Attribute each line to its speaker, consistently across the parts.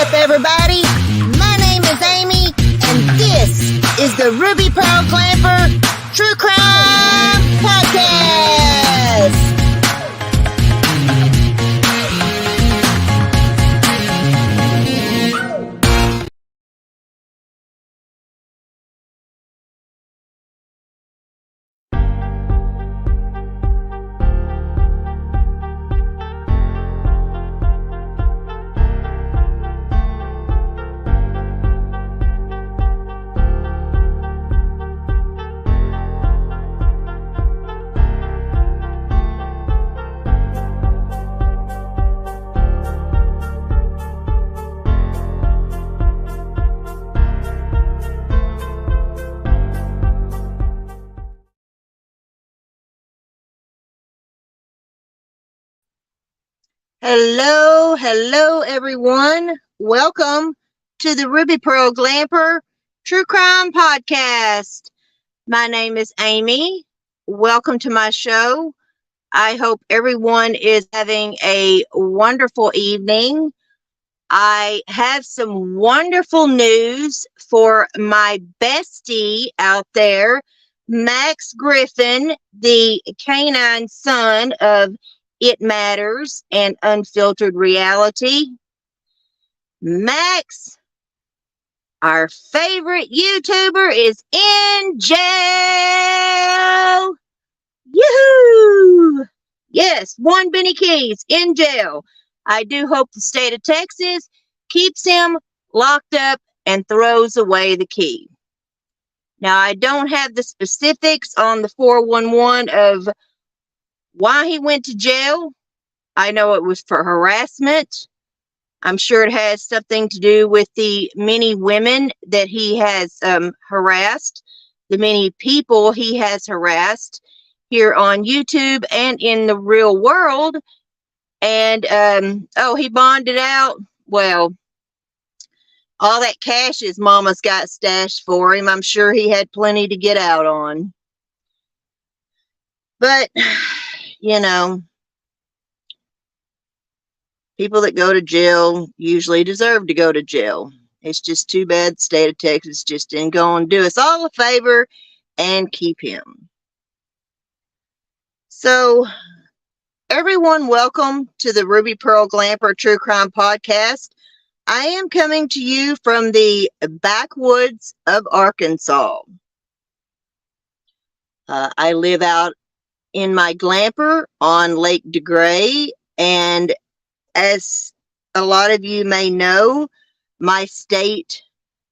Speaker 1: up, everybody? My name is Amy, and this is the Ruby Pearl Glamper True Crime Podcast. Hello, everyone. Welcome to the Ruby Pearl Glamper True Crime Podcast. My name is Amy. Welcome to my show. I hope everyone is having a wonderful evening. I have some wonderful news for my bestie out there, Max Griffin, the canine son of It Matters and Unfiltered Reality. Max, our favorite YouTuber, is in jail. Yoo-hoo! Yes, one Benny Keys in jail. I do hope the state of Texas keeps him locked up and throws away the key. Now, I don't have the specifics on the 411 of why he went to jail. I know it was for harassment. I'm sure it has something to do with the many women that he has harassed, the many people he has harassed here on YouTube and in the real world. And, he bonded out. Well, all that cash his mama's got stashed for him, I'm sure he had plenty to get out on. But, you know, people that go to jail usually deserve to go to jail. It's just too bad the state of Texas just didn't go and do us all a favor and keep him. So, everyone, welcome to the Ruby Pearl Glamper True Crime Podcast. I am coming to you from the backwoods of Arkansas. I live out in my Glamper on Lake DeGray, and as a lot of you may know, my state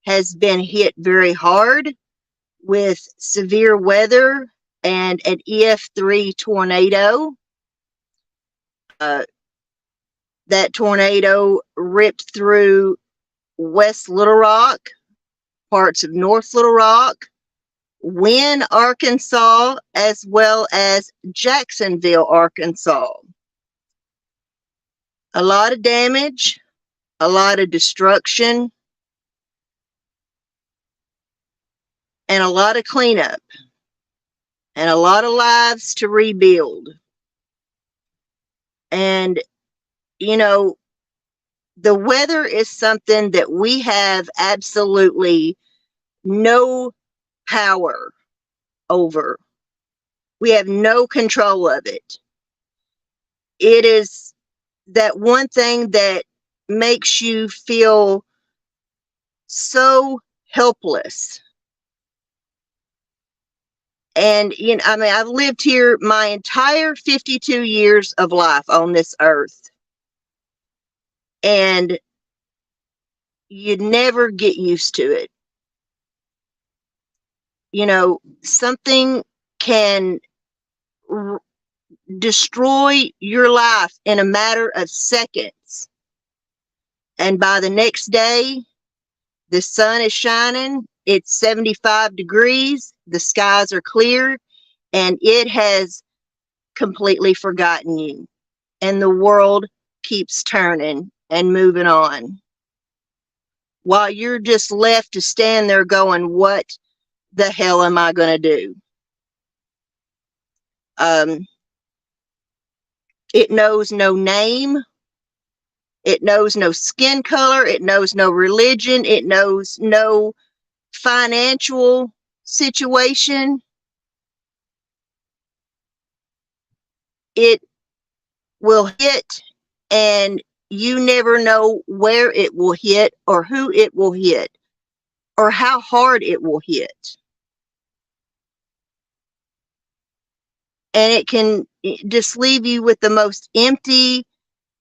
Speaker 1: has been hit very hard with severe weather and an EF3 tornado. That tornado ripped through West Little Rock, parts of North Little Rock, Wynne, Arkansas, as well as Jacksonville, Arkansas. A lot of damage, a lot of destruction, and a lot of cleanup, and a lot of lives to rebuild. And, you know, the weather is something that we have absolutely no power over. We have no control of it. It is that one thing that makes you feel so helpless. And, you know, I mean, I've lived here my entire 52 years of life on this earth. And you never get used to it. You know, something can destroy your life in a matter of seconds. And by the next day, the sun is shining, it's 75 degrees, the skies are clear, and it has completely forgotten you. And the world keeps turning and moving on. While you're just left to stand there going, what the hell am I going to do? It knows no name. It knows no skin color. It knows no religion. It knows no financial situation. It will hit, and you never know where it will hit or who it will hit or how hard it will hit. And it can just leave you with the most empty,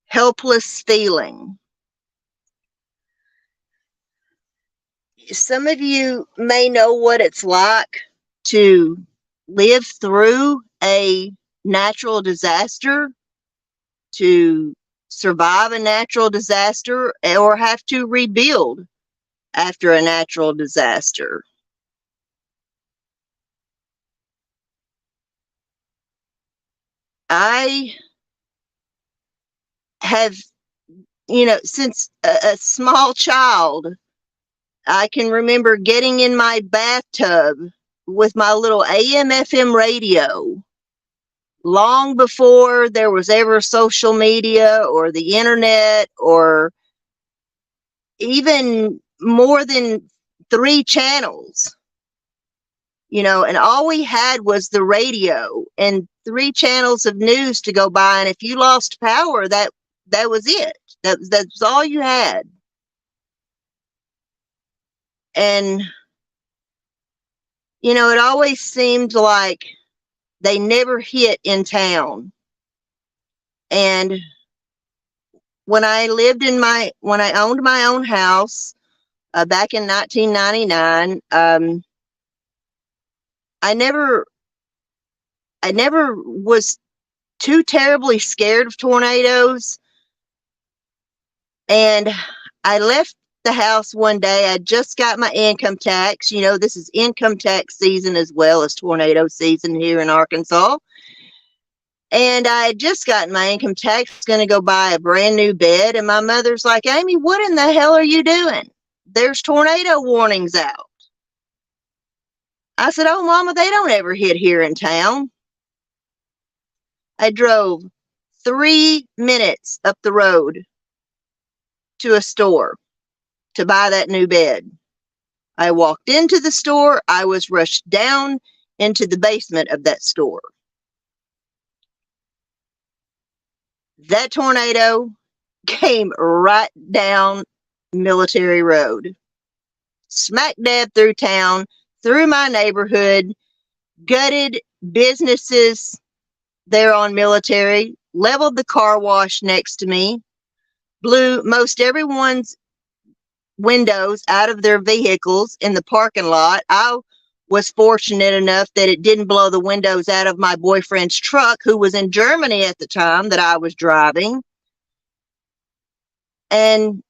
Speaker 1: helpless feeling. Some of you may know what it's like to live through a natural disaster, to survive a natural disaster, or have to rebuild after a natural disaster. I have, since a small child, I can remember getting in my bathtub with my little AM/FM radio long before there was ever social media or the internet or even more than 3 channels, and all we had was the radio and 3 channels of news to go by. And if you lost power, that was it. That's all you had. And, it always seemed like they never hit in town. And when I owned my own house back in 1999, I never was too terribly scared of tornadoes. And I left the house one day. I just got my income tax. This is income tax season as well as tornado season here in Arkansas. And I had just gotten my income tax, going to go buy a brand new bed. And my mother's like, Amy, what in the hell are you doing? There's tornado warnings out. I said, oh, Mama, they don't ever hit here in town. I drove 3 minutes up the road to a store to buy that new bed. I walked into the store. I was rushed down into the basement of that store. That tornado came right down Military Road, smack dab through town, through my neighborhood, gutted businesses there on Military, leveled the car wash next to me, blew most everyone's windows out of their vehicles in the parking lot. I was fortunate enough that it didn't blow the windows out of my boyfriend's truck, who was in Germany at the time that I was driving. And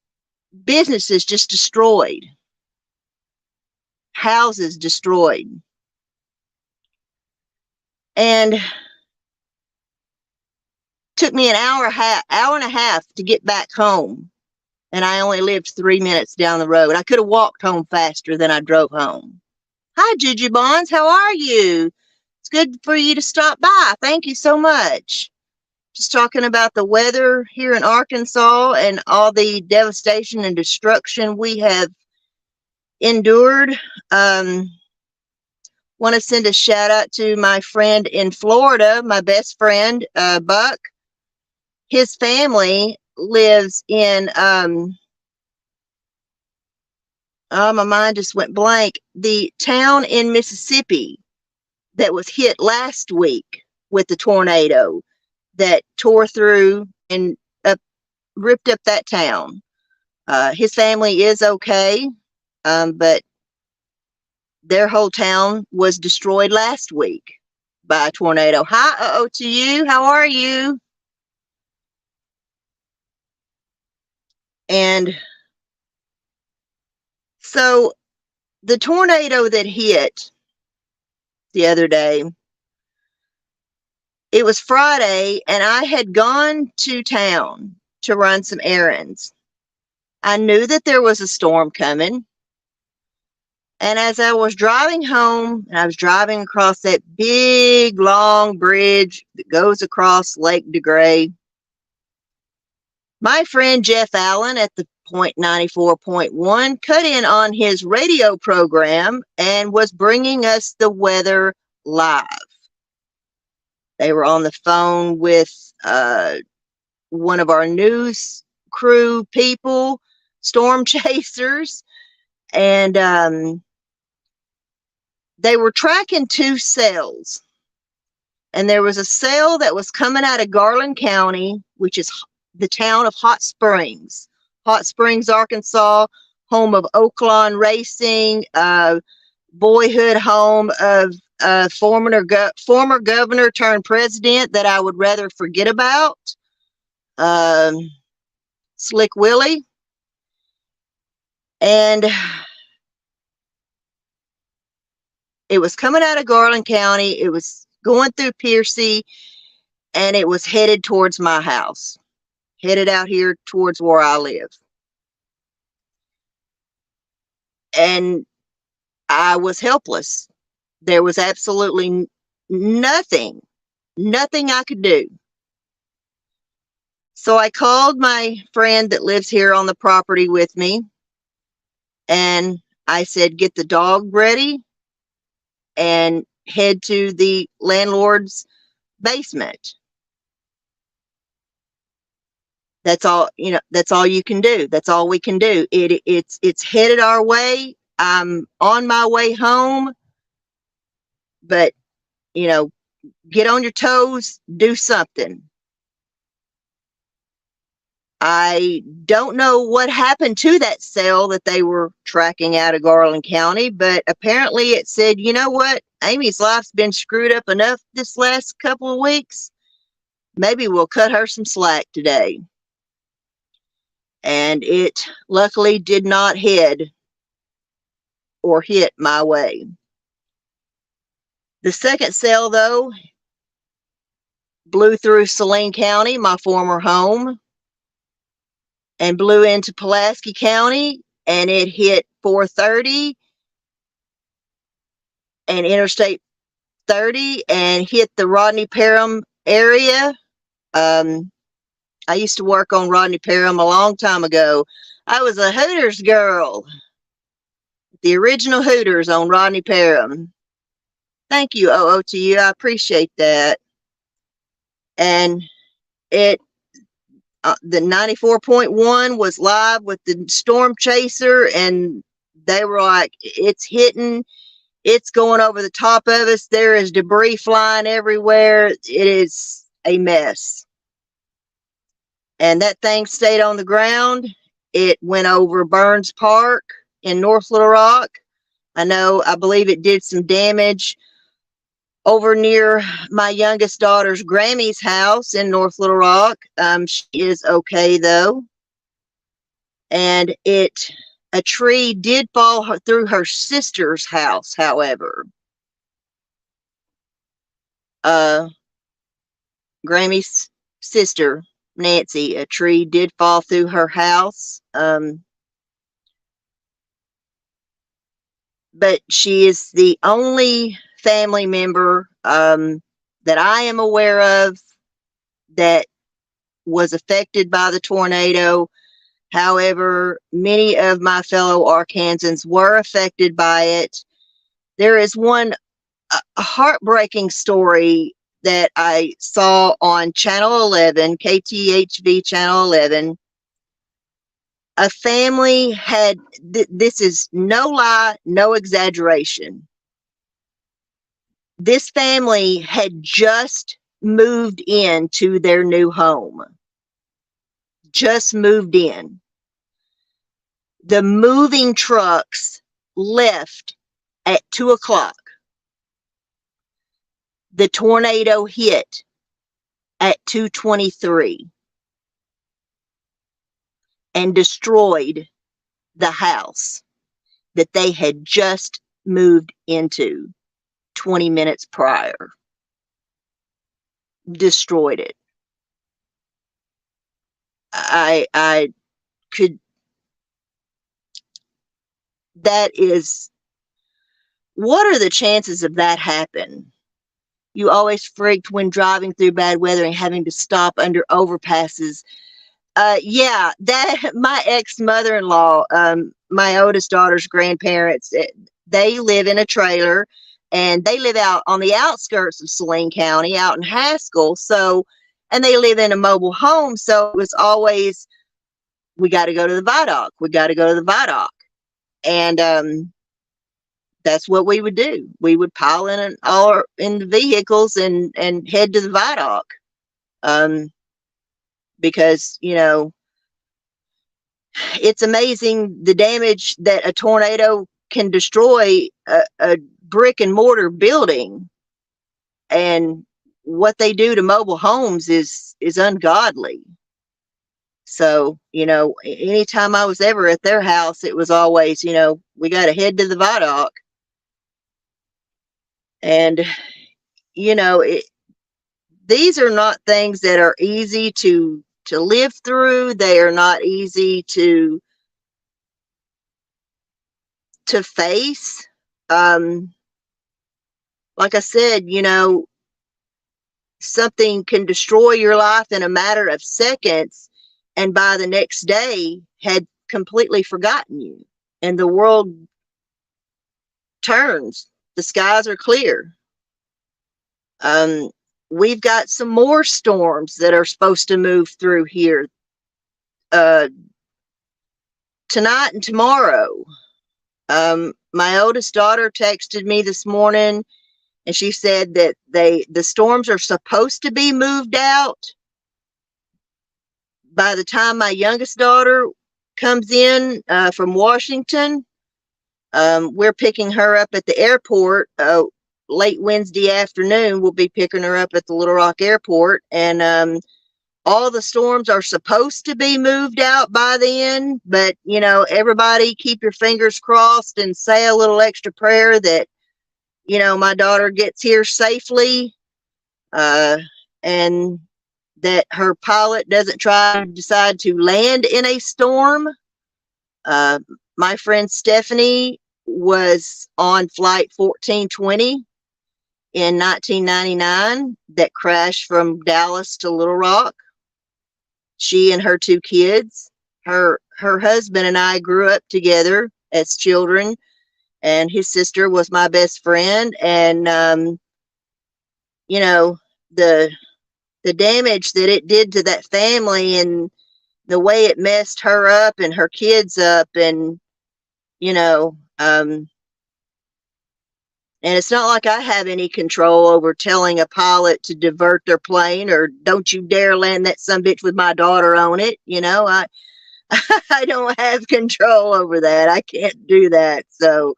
Speaker 1: businesses just destroyed. Houses destroyed. And took me an hour and a half to get back home. And I only lived 3 minutes down the road. I could have walked home faster than I drove home. Hi, Juju Bonds. How are you? It's good for you to stop by. Thank you so much. Just talking about the weather here in Arkansas and all the devastation and destruction we have endured. Want to send a shout out to my friend in Florida, my best friend, Buck. His family lives in, my mind just went blank. The town in Mississippi that was hit last week with the tornado that tore through and ripped up that town. His family is okay, but their whole town was destroyed last week by a tornado. Hi, to you. How are you? And so the tornado that hit the other day, it was Friday, and I had gone to town to run some errands. I knew that there was a storm coming. And as I was driving home, and I was driving across that big, long bridge that goes across Lake DeGray, My friend Jeff Allen at the Point 94.1 cut in on his radio program and was bringing us the weather live. They were on the phone with one of our news crew people, storm chasers, and they were tracking two cells. And there was a cell that was coming out of Garland County, which is the town of Hot Springs, Arkansas, home of Oaklawn Racing, boyhood home of former governor turned president that I would rather forget about, Slick Willie. And it was coming out of Garland County. It was going through Piercy, and it was headed towards my house, headed out here towards where I live. And I was helpless. There was absolutely nothing I could do. So I called my friend that lives here on the property with me, and I said, get the dog ready and head to the landlord's basement. That's all, that's all you can do. That's all we can do. It's headed our way. I'm on my way home, but get on your toes, do something. I don't know what happened to that cell that they were tracking out of Garland County, but apparently it said, you know what? Amy's life's been screwed up enough this last couple of weeks. Maybe we'll cut her some slack today. And it luckily did not head or hit my way. The second cell, though, blew through Saline County, my former home, and blew into Pulaski County, and it hit 430 and Interstate 30 and hit the Rodney Parham area. I used to work on Rodney Parham a long time ago. I was a Hooters girl. The original Hooters on Rodney Parham. Thank you, OO, to you. I appreciate that. And the 94.1 was live with the storm chaser, and they were like, it's hitting, it's going over the top of us. There is debris flying everywhere. It is a mess. And that thing stayed on the ground. It went over Burns Park in North Little Rock. I believe it did some damage over near my youngest daughter's Grammy's house in North Little Rock. She is okay though. And a tree did fall through her sister's house, however. Grammy's sister, Nancy, a tree did fall through her house. But she is the only family member that I am aware of that was affected by the tornado. However, many of my fellow Arkansans were affected by it. There is one heartbreaking story that I saw on Channel 11, KTHV Channel 11. A family had, this is no lie, no exaggeration. This family had just moved into their new home. Just moved in. The moving trucks left at 2 o'clock. The tornado hit at 2:23 and destroyed the house that they had just moved into 20 minutes prior. Destroyed it. I could, that is, what are the chances of that happen? You always freaked when driving through bad weather and having to stop under overpasses. Yeah, that my ex-mother-in-law, my oldest daughter's grandparents, they live in a trailer, and they live out on the outskirts of Saline County, out in Haskell. So, and they live in a mobile home. So it was always, we got to go to the Vidoc. We got to go to the Vidoc. And that's what we would do. We would pile in in the vehicles and head to the Vidoc. Because, you know, it's amazing the damage that a tornado can destroy a brick and mortar building, and what they do to mobile homes is ungodly. So, you know, anytime I was ever at their house, it was always, you know, we got to head to the Vidoc. And, you know, these are not things that are easy to live through. They are not easy to face. Like I said, you know, something can destroy your life in a matter of seconds, and by the next day had completely forgotten you, and the world turns. The skies are clear. We've got some more storms that are supposed to move through here tonight and tomorrow. My oldest daughter texted me this morning, and she said that the storms are supposed to be moved out by the time my youngest daughter comes in from Washington. We're picking her up at the airport late Wednesday afternoon. We'll be picking her up at the Little Rock Airport, and all the storms are supposed to be moved out by then. But, you know, everybody keep your fingers crossed and say a little extra prayer that, you know, my daughter gets here safely, and that her pilot doesn't decide to land in a storm. My friend Stephanie was on flight 1420 in 1999 that crashed from Dallas to Little Rock. She and her two kids, her husband and I grew up together as children, and his sister was my best friend. And you know, the damage that it did to that family, and the way it messed her up and her kids up, and, you know, and it's not like I have any control over telling a pilot to divert their plane or don't you dare land that sumbitch with my daughter on it. You know, I don't have control over that. I can't do that. So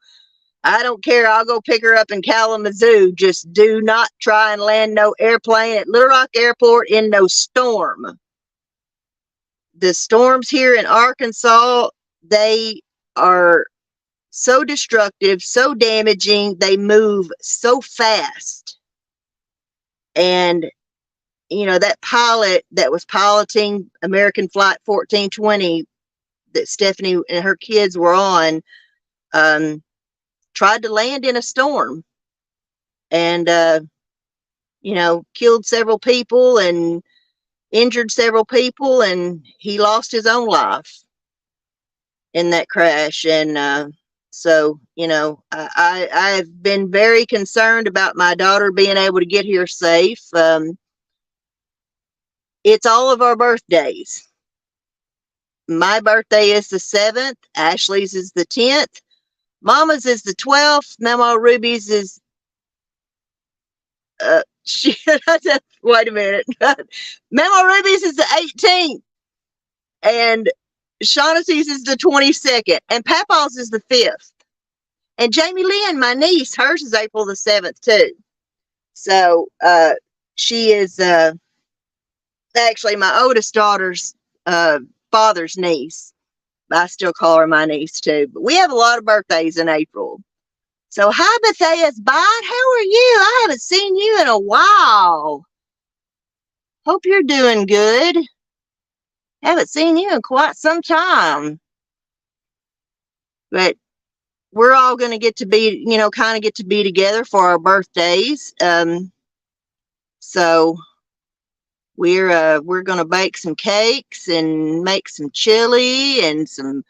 Speaker 1: I don't care. I'll go pick her up in Kalamazoo. Just do not try and land no airplane at Little Rock Airport in no storm. The storms here in Arkansas, they are so destructive, so damaging. They move so fast. And, you know, that pilot that was piloting American Flight 1420 that Stephanie and her kids were on, tried to land in a storm, and, you know, killed several people and injured several people, and he lost his own life in that crash. And so, you know, I've been very concerned about my daughter being able to get here safe. It's all of our birthdays. My birthday is the 7th. Ashley's is the 10th. Mama's is the 12th. Mama Ruby's is wait a minute. Mama Ruby's is the 18th. And Shaughnessy's is the 22nd. And Papa's is the 5th. And Jamie Lynn, my niece, hers is April the 7th too. So she is actually my oldest daughter's father's niece. I still call her my niece too. But we have a lot of birthdays in April. So hi, Bethea's Bite. How are you? I haven't seen you in a while. Hope you're doing good. Haven't seen you in quite some time. But we're all going to get to be, you know, kind of get to be together for our birthdays. So We're gonna bake some cakes and make some chili and some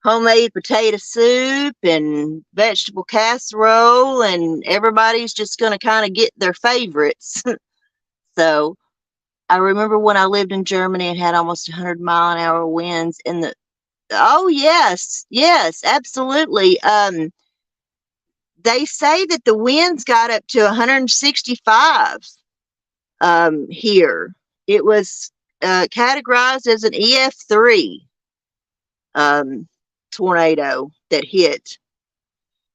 Speaker 1: homemade potato soup and vegetable casserole, and everybody's just gonna kind of get their favorites. So I remember when I lived in Germany and had almost 100-mile-an-hour winds in the. Oh yes, yes, absolutely. They say that the winds got up to 165 here. It was categorized as an EF3 tornado that hit.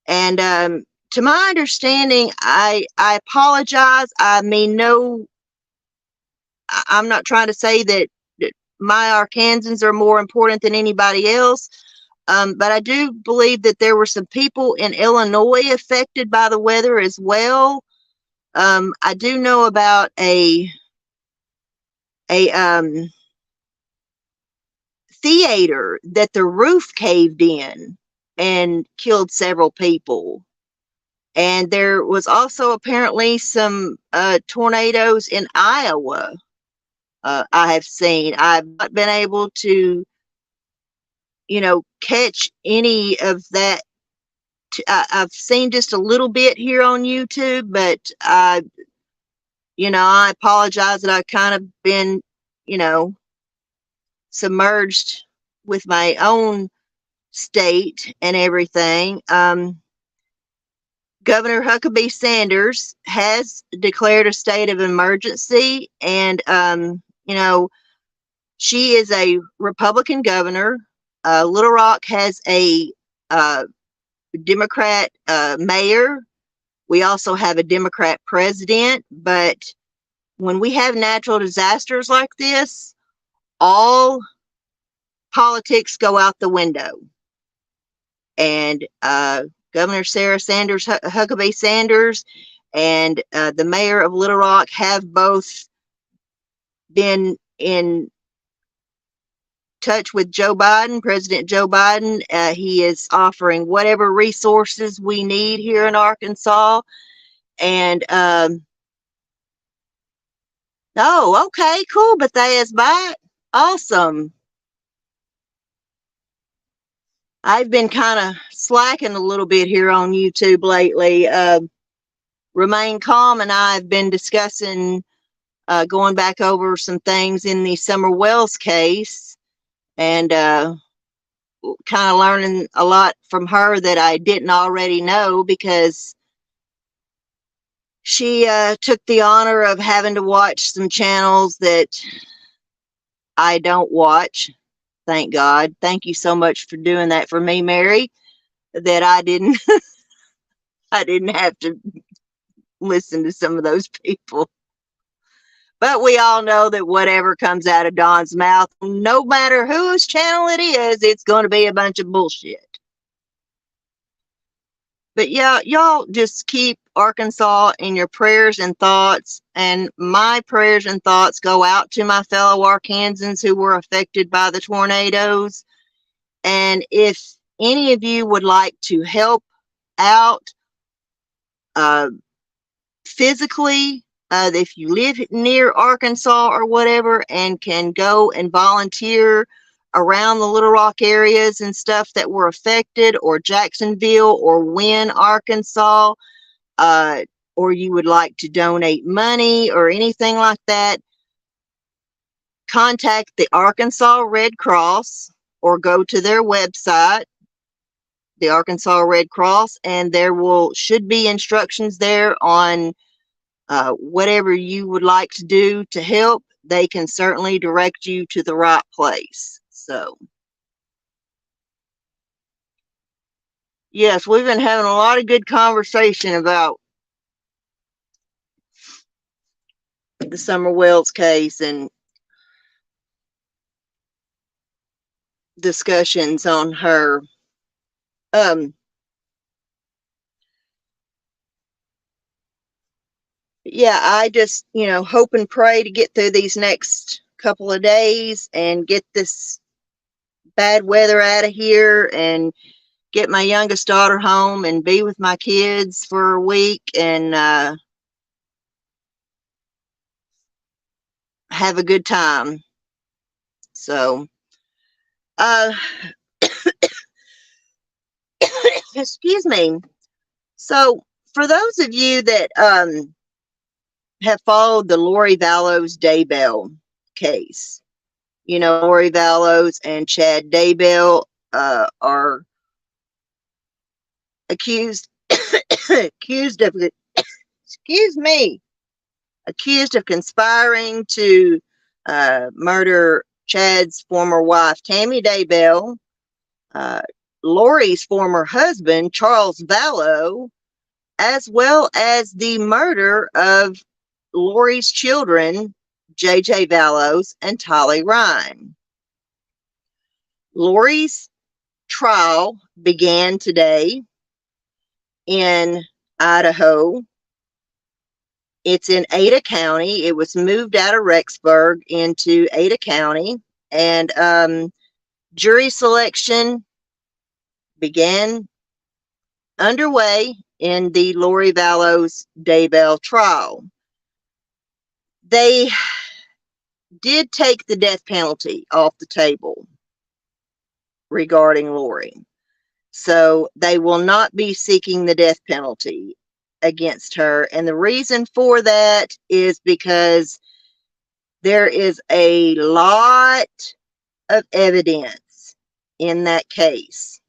Speaker 1: And to my understanding, I apologize. I mean, no, I'm not trying to say that my Arkansans are more important than anybody else. But I do believe that there were some people in Illinois affected by the weather as well. I do know about a theater that the roof caved in and killed several people. And there was also apparently some tornadoes in Iowa. I have seen. I've not been able to, catch any of that. I've seen just a little bit here on YouTube, but I apologize that I've kind of been, submerged with my own state and everything. Governor Huckabee Sanders has declared a state of emergency, and she is a Republican governor. Little Rock has a Democrat mayor. We also have a Democrat president. But when we have natural disasters like this, all politics go out the window. And Governor Sarah Sanders, Huckabee Sanders, and the mayor of Little Rock have both been in touch with Joe Biden, President Joe Biden. He is offering whatever resources we need here in Arkansas. And oh, okay, cool. Bathea's back. Awesome. I've been kind of slacking a little bit here on YouTube lately. Remain Calm and I have been discussing going back over some things in the Summer Wells case, and kind of learning a lot from her that I didn't already know, because she took the honor of having to watch some channels that I don't watch. Thank God. Thank you so much for doing that for me, Mary, that I didn't I didn't have to listen to some of those people. But we all know that whatever comes out of Dawn's mouth, no matter whose channel it is, it's going to be a bunch of bullshit. But yeah, y'all just keep Arkansas in your prayers and thoughts. And my prayers and thoughts go out to my fellow Arkansans who were affected by the tornadoes. And if any of you would like to help out physically, if you live near Arkansas or whatever and can go and volunteer around the Little Rock areas and stuff that were affected, or Jacksonville or Wynne, Arkansas, or you would like to donate money or anything like that, contact the Arkansas Red Cross or go to their website, the Arkansas Red Cross, and there should be instructions there on whatever you would like to do to help. They can certainly direct you to the right place. So yes, we've been having a lot of good conversation about the Summer Wells case and discussions on her. Yeah, I just, hope and pray to get through these next couple of days and get this bad weather out of here and get my youngest daughter home and be with my kids for a week and have a good time. So, excuse me. So, for those of you that have followed the Lori Vallows Daybell case, you know, Lori Vallows and Chad Daybell are accused accused of excuse me accused of conspiring to murder Chad's former wife Tammy Daybell, Lori's former husband Charles Vallow, as well as the murder of Lori's children JJ Vallows and Tolly Ryan. Lori's trial began today in Idaho. It's in Ada County. It was moved out of Rexburg into Ada County, and jury selection began underway in the Lori Vallows Daybell trial. They did take the death penalty off the table regarding Lori. So they will not be seeking the death penalty against her. And the reason for that is because there is a lot of evidence in that case.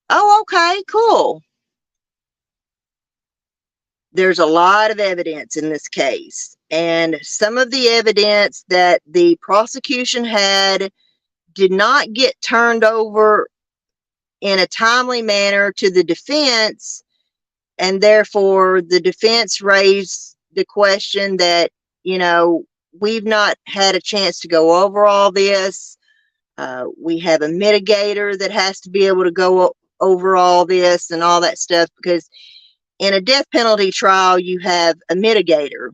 Speaker 1: Oh, okay, cool. There's a lot of evidence in this case. And some of the evidence that the prosecution had did not get turned over in a timely manner to the defense, and therefore the defense raised the question that, you know, we've not had a chance to go over all this. We have a mitigator that has to be able to go over all this and all that stuff, because in a death penalty trial, you have a mitigator.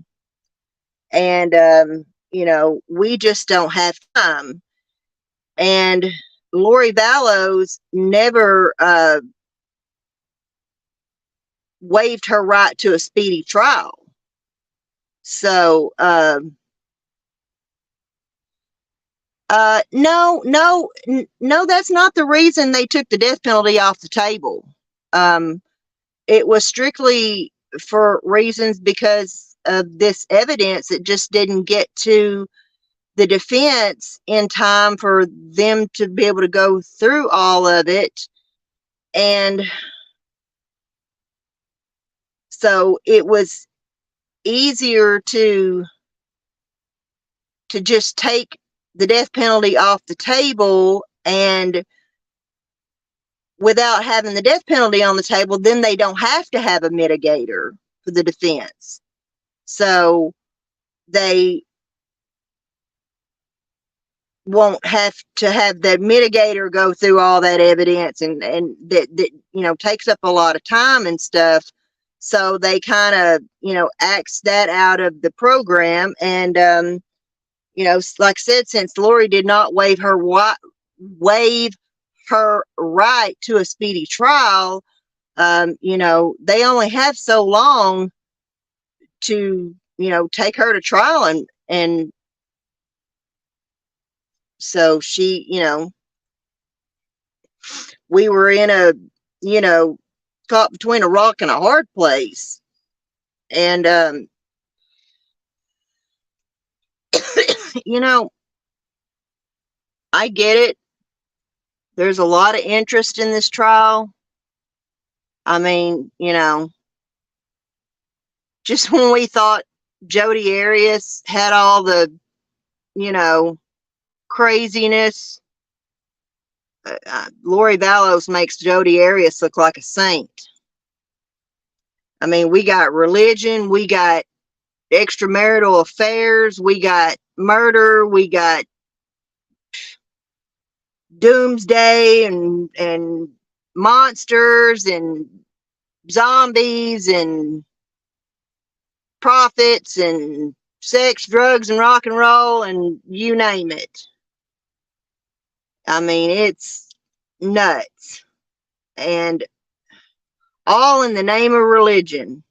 Speaker 1: And, you know, we just don't have time. And Lori Vallows never waived her right to a speedy trial. So, no, that's not the reason they took the death penalty off the table. It was strictly for reasons because of this evidence that just didn't get to the defense in time for them to be able to go through all of it. And so it was easier to just take the death penalty off the table, and without having the death penalty on the table, then they don't have to have a mitigator for the defense. So they won't have to have the mitigator go through all that evidence, and that you know, takes up a lot of time and stuff. So they kind of, you know, axed that out of the program. And you know, like I said, since Lori did not waive her right to a speedy trial, you know, they only have so long to, you know, take her to trial. And so she, you know, we were in a, you know, caught between a rock and a hard place. And, you know, I get it. There's a lot of interest in this trial. I mean, you know, just when we thought Jodi Arias had all the, you know, craziness, Lori Vallows makes Jodi Arias look like a saint. I mean, we got religion, we got extramarital affairs, we got murder, we got doomsday and monsters and zombies and prophets and sex, drugs, and rock and roll, and you name it. I mean, it's nuts. And all in the name of religion.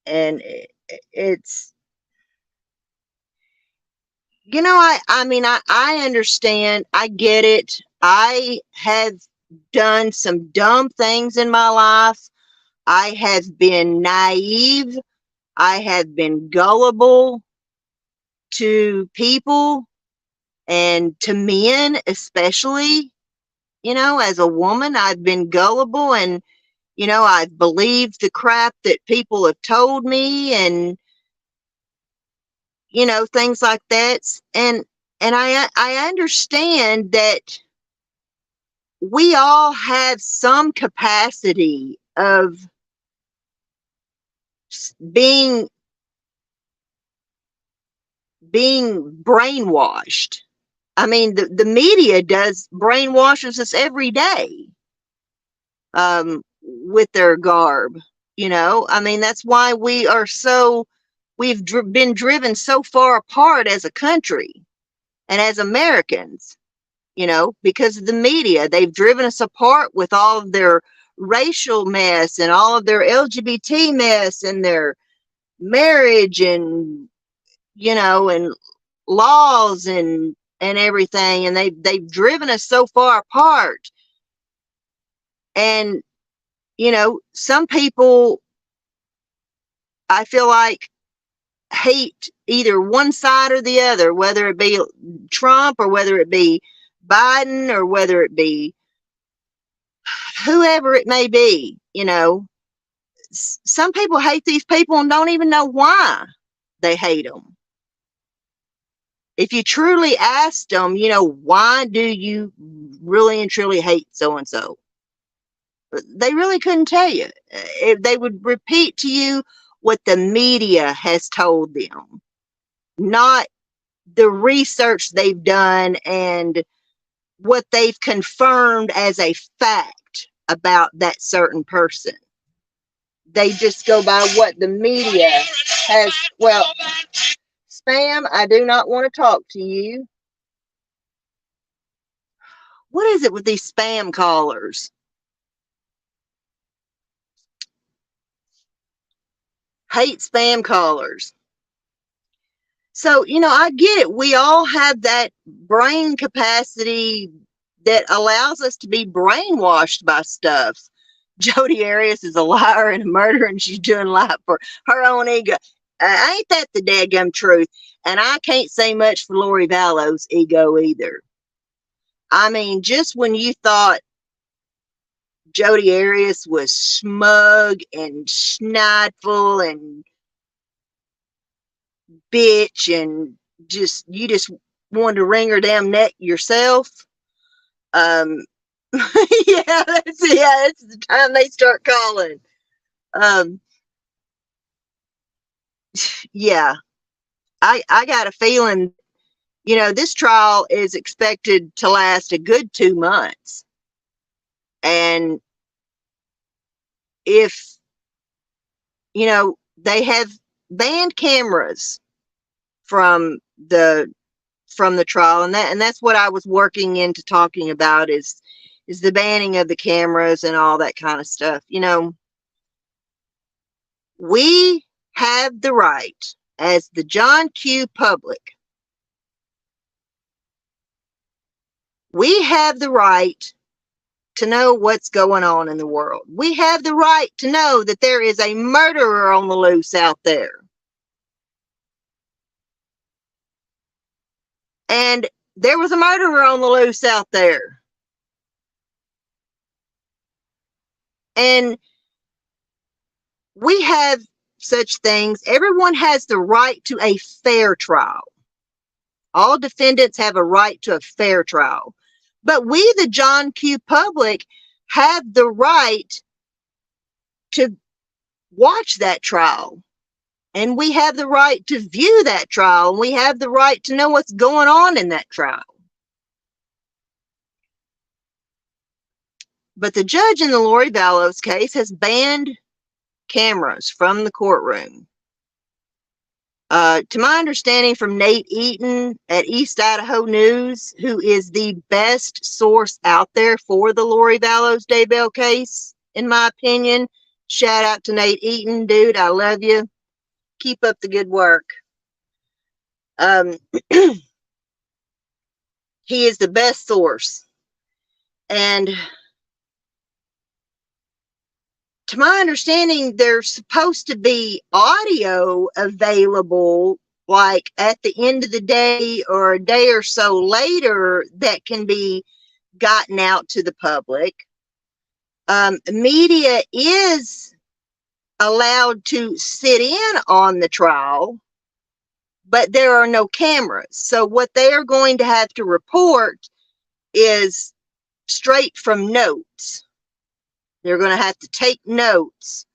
Speaker 1: And it's, I mean, I understand. I get it. I have done some dumb things in my life. I have been naive. I have been gullible to people and to men, especially. As a woman, I've been gullible, and, I've believed the crap that people have told me, and, things like that. And I understand that we all have some capacity of being brainwashed. I mean, the media does brainwashes us every day, with their garb. I mean, that's why we've been driven so far apart as a country and as Americans. Because of the media. They've driven us apart with all of their racial mess and all of their LGBT mess and their marriage and, and laws and everything. And they've driven us so far apart. And, some people, I feel like, hate either one side or the other, whether it be Trump or whether it be Biden or whether it be whoever it may be. Some people hate these people and don't even know why they hate them. If you truly asked them, why do you really and truly hate so and so, they really couldn't tell you. If they would repeat to you what the media has told them, not the research they've done and what they've confirmed as a fact about that certain person. They just go by what the media has. Well, spam, I do not want to talk to you. What is it with these spam callers? Hate spam callers. So, I get it. We all have that brain capacity that allows us to be brainwashed by stuff. Jodi Arias is a liar and a murderer, and she's doing life for her own ego. Ain't that the dadgum truth? And I can't say much for Lori Vallows' ego either. I mean, just when you thought Jodi Arias was smug and snideful and bitch and you just wanted to wring her damn neck yourself. Yeah, that's the time they start calling. Yeah, I got a feeling, this trial is expected to last a good 2 months. And if, they have banned cameras from the trial, and that's what I was working into talking about is the banning of the cameras and all that kind of stuff. We have the right as the John Q. public. We have the right to know what's going on in the world. We have the right to know that there is a murderer on the loose out there. And there was a murderer on the loose out there. And we have such things. Everyone has the right to a fair trial. All defendants have a right to a fair trial. But we, the John Q. public, have the right to watch that trial. And we have the right to view that trial. And we have the right to know what's going on in that trial. But the judge in the Lori Vallows case has banned cameras from the courtroom. To my understanding from Nate Eaton at East Idaho News, who is the best source out there for the Lori Vallows Daybell case, in my opinion. Shout out to Nate Eaton, dude, I love you. Keep up the good work. He is the best source. And to my understanding, there's supposed to be audio available, like at the end of the day or a day or so later, that can be gotten out to the public. Media is allowed to sit in on the trial, but there are no cameras. So what they are going to have to report is straight from notes. They're going to have to take notes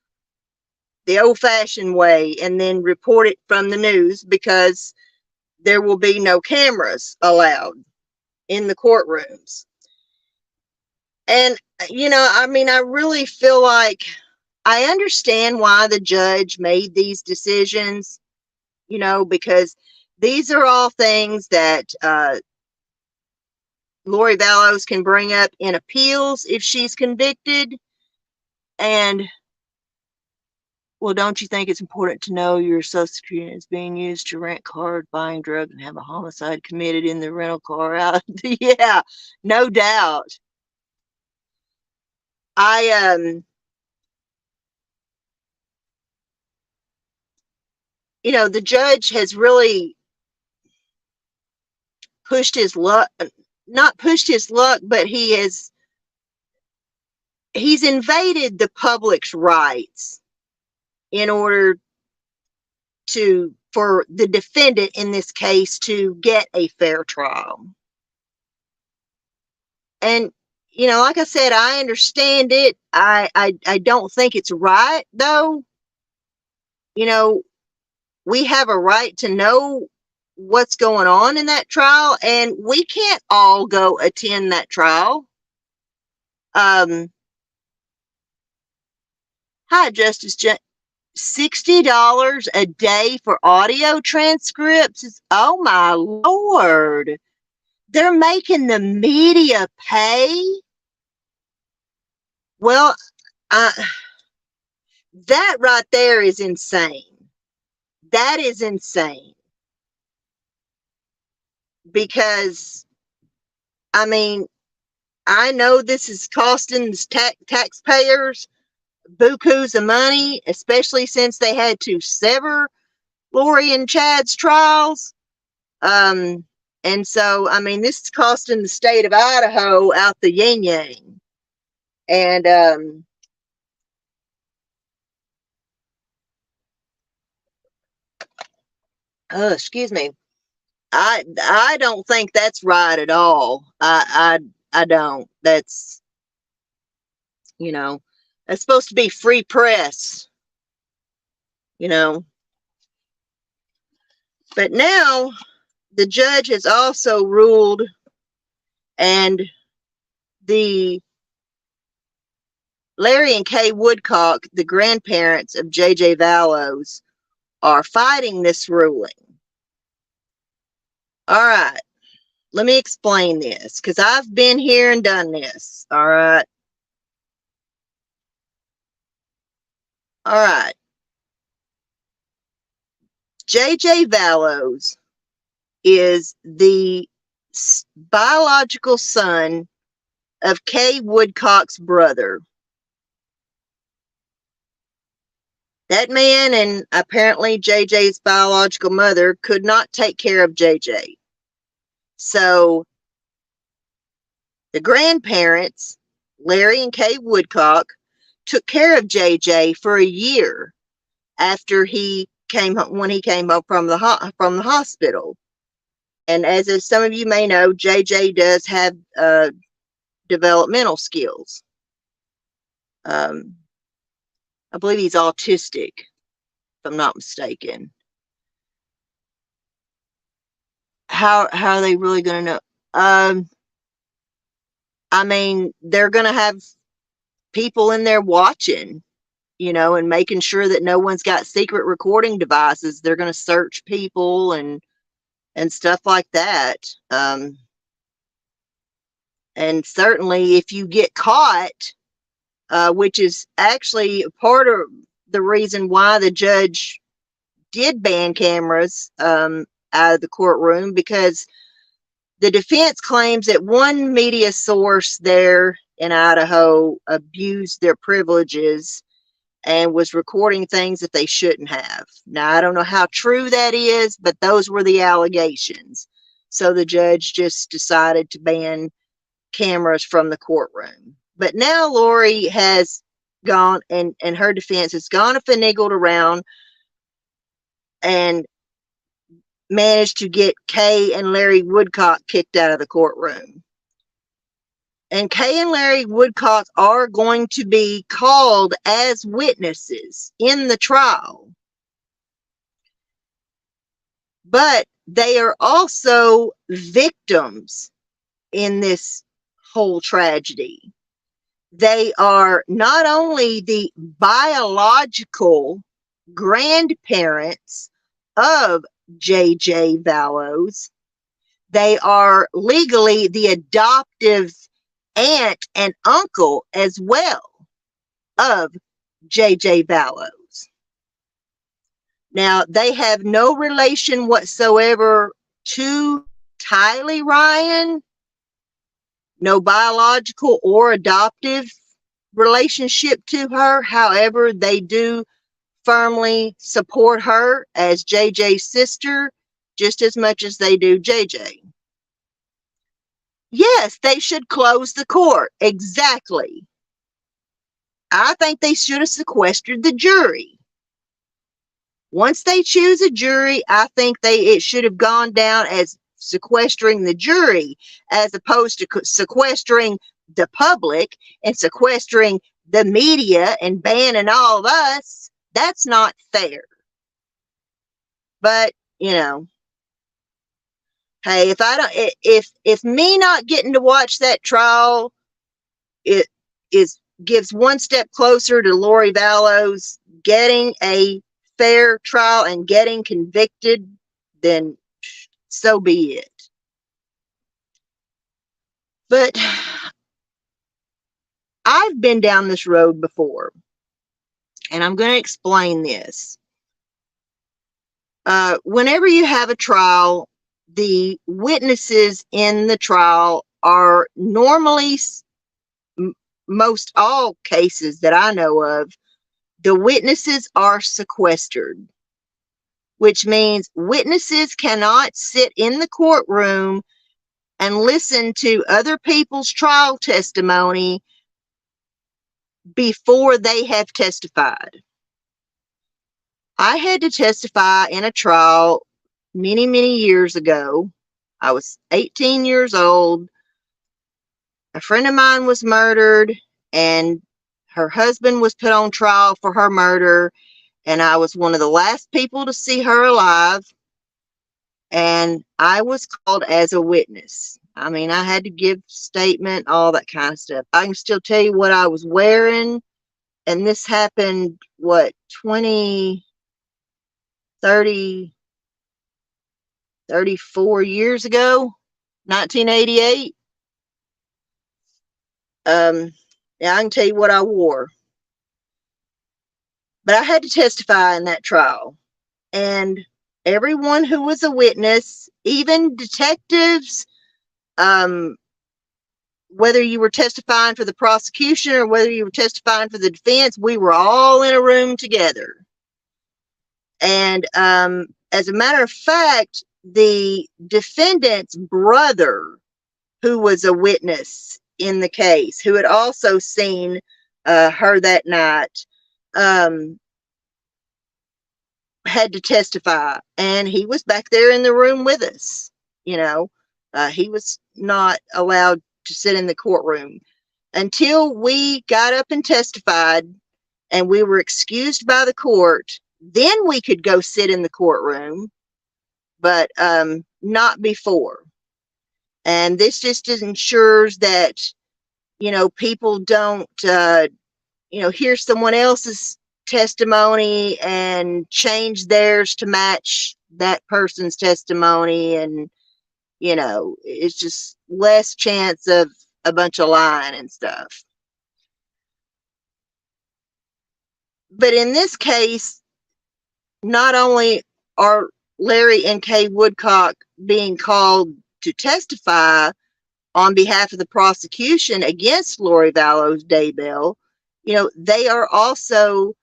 Speaker 1: the old-fashioned way and then report it from the news, because there will be no cameras allowed in the courtrooms. And, you know, I mean, I really feel like I understand why the judge made these decisions, you know, because these are all things that Lori Vallows can bring up in appeals if she's convicted. And, well, don't you think it's important to know your Social Security is being used to rent cars, buying drugs, and have a homicide committed in the rental car out? Yeah, no doubt. You know, the judge has really pushed his luck, not pushed his luck, but he's invaded the public's rights in order for the defendant in this case to get a fair trial. And, you know, like I said, I understand it. I don't think it's right, though. You know, we have a right to know what's going on in that trial, and we can't all go attend that trial. Hi, Justice $60 a day for audio transcripts. Oh my Lord. They're making the media pay. Well, that right there is insane. That is insane. Because, I mean, I know this is costing taxpayers bukus of money, especially since they had to sever Lori and Chad's trials. And so, I mean, this is costing the state of Idaho out the yin yang. And, excuse me. I don't think that's right at all. I don't. That's, you know, that's supposed to be free press, you know. But now the judge has also ruled, and the Larry and Kay Woodcock, the grandparents of J.J. Vallows, are fighting this ruling. All right, let me explain this, because I've been here and done this. All right. All right. J.J. Vallows is the biological son of Kay Woodcock's brother. That man and apparently JJ's biological mother could not take care of JJ. So the grandparents, Larry and Kay Woodcock, took care of JJ for a year after he came home, when he came home from the hospital. And as some of you may know, JJ does have developmental skills. I believe he's autistic, if I'm not mistaken. How are they really going to know? I mean, they're going to have people in there watching, you know, and making sure that no one's got secret recording devices. They're going to search people and stuff like that. And certainly if you get caught, which is actually part of the reason why the judge did ban cameras out of the courtroom because the defense claims that one media source there in Idaho abused their privileges and was recording things that they shouldn't have. Now, I don't know how true that is, but those were the allegations. So the judge just decided to ban cameras from the courtroom. But now Lori has gone, and her defense has gone and finagled around and managed to get Kay and Larry Woodcock kicked out of the courtroom. And Kay and Larry Woodcock are going to be called as witnesses in the trial. But they are also victims in this whole tragedy. They are not only the biological grandparents of J.J. Vallows, they are legally the adoptive aunt and uncle as well of J.J. Vallows. Now, they have no relation whatsoever to Tylee Ryan, no biological or adoptive relationship to her. However, they do firmly support her as JJ's sister just as much as they do JJ. Yes, they should close the court. Exactly. I think they should have sequestered the jury. Once they choose a jury, I think it should have gone down as sequestering the jury as opposed to sequestering the public and sequestering the media and banning all of us. That's not fair. But, you know, hey, if me not getting to watch that trial gives one step closer to Lori Vallows getting a fair trial and getting convicted, then so be it. But I've been down this road before, and I'm going to explain this. Whenever you have a trial, the witnesses in the trial are normally, most all cases that I know of, the witnesses are sequestered, which means witnesses cannot sit in the courtroom and listen to other people's trial testimony before they have testified. I had to testify in a trial many, many years ago. I was 18 years old. A friend of mine was murdered, and her husband was put on trial for her murder, and I was one of the last people to see her alive, and I was called as a witness. I mean, I had to give statement, all that kind of stuff. I can still tell you what I was wearing, and this happened, 34 years ago, 1988. Yeah, I can tell you what I wore. But I had to testify in that trial. And everyone who was a witness, even detectives, whether you were testifying for the prosecution or whether you were testifying for the defense, we were all in a room together. And as a matter of fact, the defendant's brother, who was a witness in the case, who had also seen her that night, had to testify, and he was back there in the room with us. You know, he was not allowed to sit in the courtroom until we got up and testified and we were excused by the court. Then we could go sit in the courtroom, but not before. And this just ensures that, you know, people don't, hear someone else's testimony and change theirs to match that person's testimony. And, you know, it's just less chance of a bunch of lying and stuff. But in this case, not only are Larry and Kay Woodcock being called to testify on behalf of the prosecution against Lori Vallows Daybell, they are also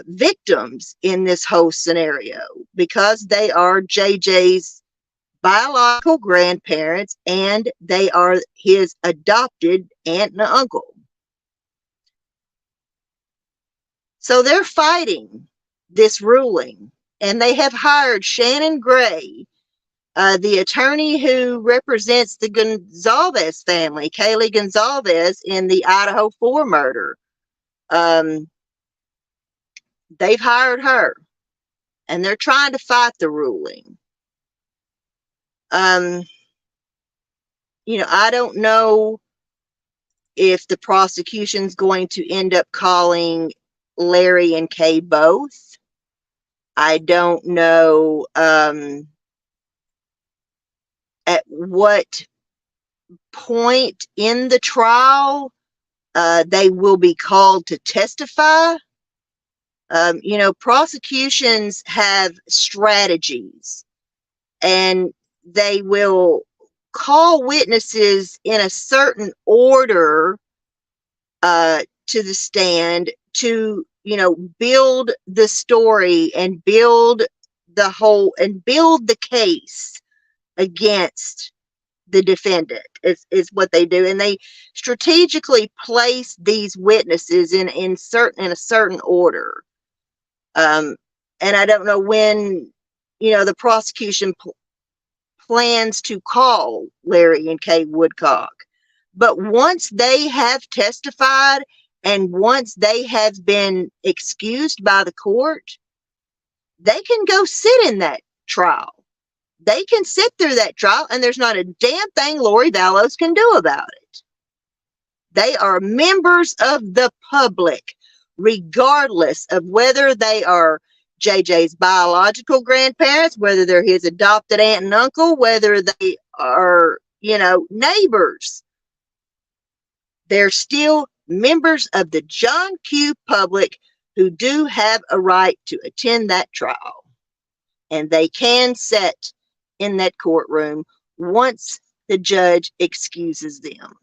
Speaker 1: victims in this whole scenario because they are JJ's biological grandparents and they are his adopted aunt and uncle. So they're fighting this ruling, and they have hired Shannon Gray, the attorney who represents the Gonzalez family, Kaylee Gonzalez, in the Idaho 4 murder. They've hired her, and they're trying to fight the ruling. I don't know if the prosecution's going to end up calling Larry and Kay both. I don't know at what point in the trial they will be called to testify. Prosecutions have strategies, and they will call witnesses in a certain order to the stand to, build the story and build the case against the defendant is what they do. And they strategically place these witnesses in a certain order. And I don't know when, the prosecution plans to call Larry and Kay Woodcock. But once they have testified and once they have been excused by the court, they can go sit in that trial. They can sit through that trial, and there's not a damn thing Lori Vallows can do about it. They are members of the public, regardless of whether they are JJ's biological grandparents, whether they're his adopted aunt and uncle, whether they are, neighbors. They're still members of the John Q. public who do have a right to attend that trial. And they can sit in that courtroom once the judge excuses them.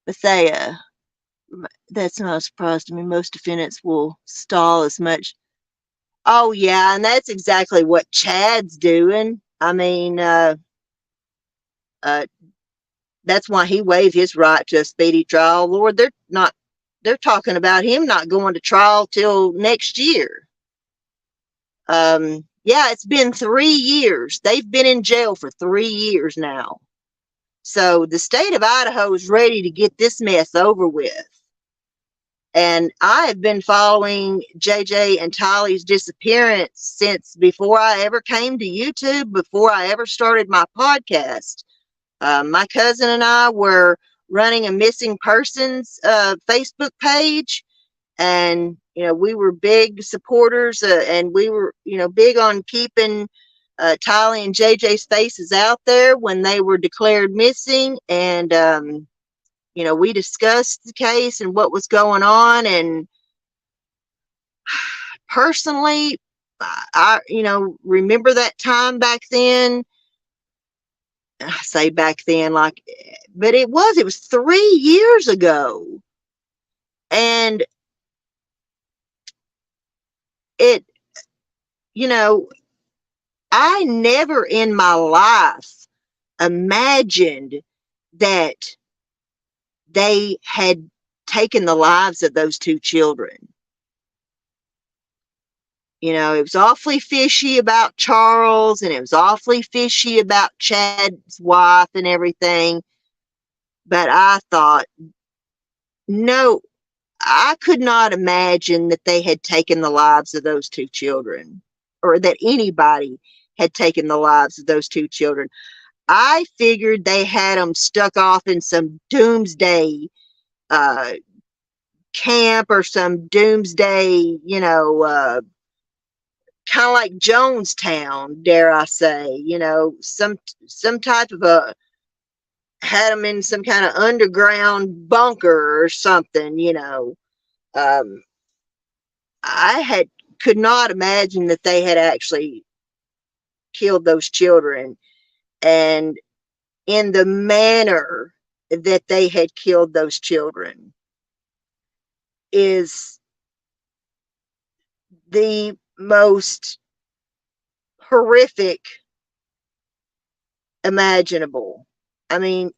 Speaker 1: Bethea, that's not a surprise to me. Most defendants will stall as much. Oh, yeah, and that's exactly what Chad's doing. I mean, that's why he waived his right to a speedy trial. Lord, they're talking about him not going to trial till next year. Yeah, it's been 3 years. They've been in jail for 3 years now. So the state of Idaho is ready to get this mess over with. And I have been following JJ and Tylee's disappearance since before I ever came to YouTube, before I ever started my podcast. My cousin and I were running a missing persons Facebook page, and we were big supporters, and we were big on keeping Tylee and JJ's faces out there when they were declared missing. And we discussed the case and what was going on. And personally, I remember that time back then. I say back then, but it was 3 years ago. And I never in my life imagined that they had taken the lives of those 2 children. It was awfully fishy about Charles, and it was awfully fishy about Chad's wife and everything. But I thought, no, I could not imagine that they had taken the lives of those 2 children, or that anybody had taken the lives of those 2 children. I figured they had them stuck off in some doomsday camp or some doomsday, kind of like Jonestown, dare I say, some type of had them in some kind of underground bunker or something, I had could not imagine that they had actually killed those children, and in the manner that they had killed those children is the most horrific imaginable. I mean,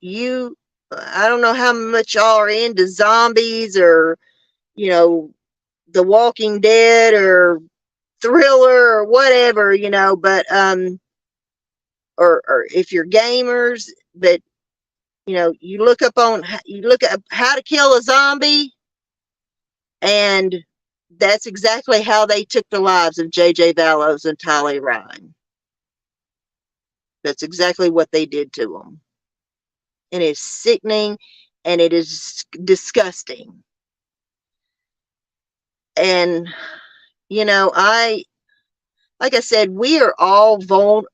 Speaker 1: I don't know how much y'all are into zombies or, you know, The Walking Dead or Thriller or whatever, you know, but, or if you're gamers, but, you know, you look up How to Kill a Zombie, and that's exactly how they took the lives of J.J. Vallows and Tylee Ryan. That's exactly what they did to them. And it's sickening, and it is disgusting. And, you know, like I said, we are all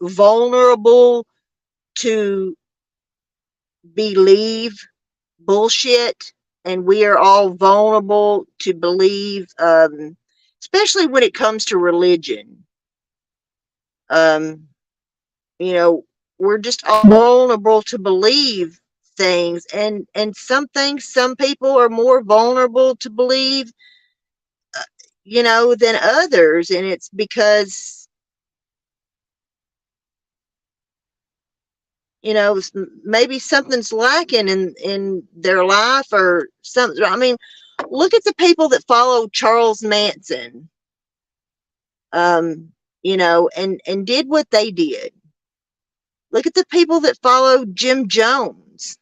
Speaker 1: vulnerable to believe bullshit, and we are all vulnerable to believe, especially when it comes to religion. You know, we're just all vulnerable to believe things, and some things, some people are more vulnerable to believe, you know, than others, and it's because, you know, maybe something's lacking in their life or something. I mean, look at the people that follow Charles Manson, you know, and did what they did. Look at the people that follow Jim Jones.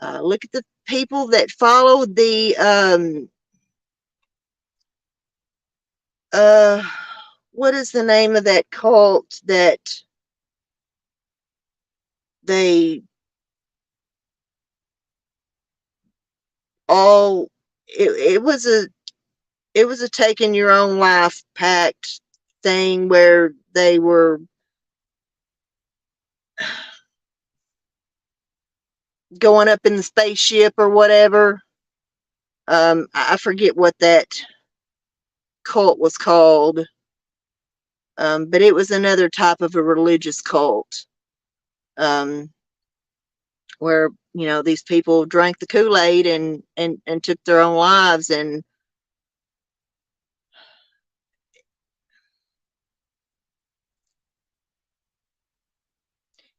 Speaker 1: Look at the people that follow the, what is the name of that cult that they all, it was a taking your own life pact thing where they were going up in the spaceship or whatever. I forget what that cult was called. But it was another type of a religious cult. Where, you know, these people drank the Kool-Aid and took their own lives. And,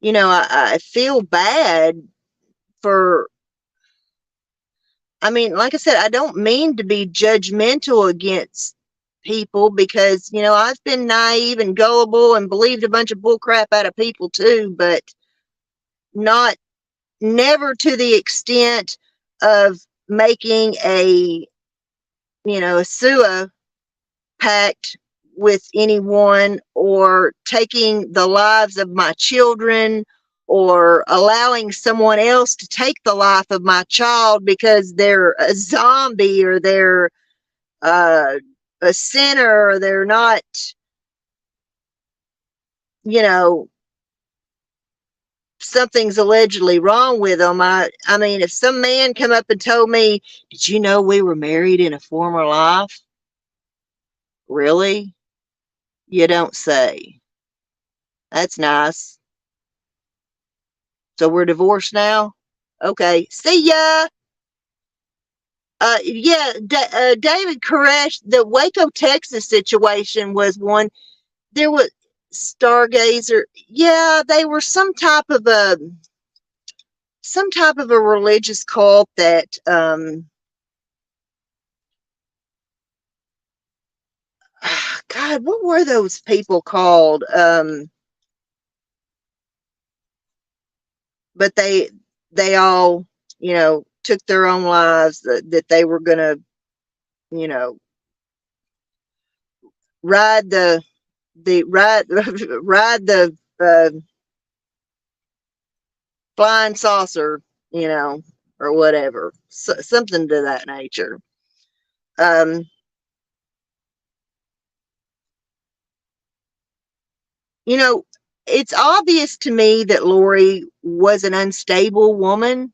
Speaker 1: you know, I feel bad for, I mean, like I said, I don't mean to be judgmental against people, because, you know, I've been naive and gullible and believed a bunch of bull crap out of people too, but never to the extent of making a, you know, a sewer pact with anyone, or taking the lives of my children, or allowing someone else to take the life of my child because they're a zombie, or they're a sinner, or they're not, you know, something's allegedly wrong with them. I mean, if some man come up and told me, did you know we were married in a former life? Really? You don't say. That's nice. So we're divorced now? Okay. See ya. Yeah, David Koresh, the Waco, Texas situation was one. There was Stargazer. Yeah, they were some type of a religious cult that, God, what were those people called? But they all, you know, took their own lives, that they were gonna, you know, ride the ride ride the flying saucer, you know, or whatever, something to that nature. You know, it's obvious to me that Lori was an unstable woman.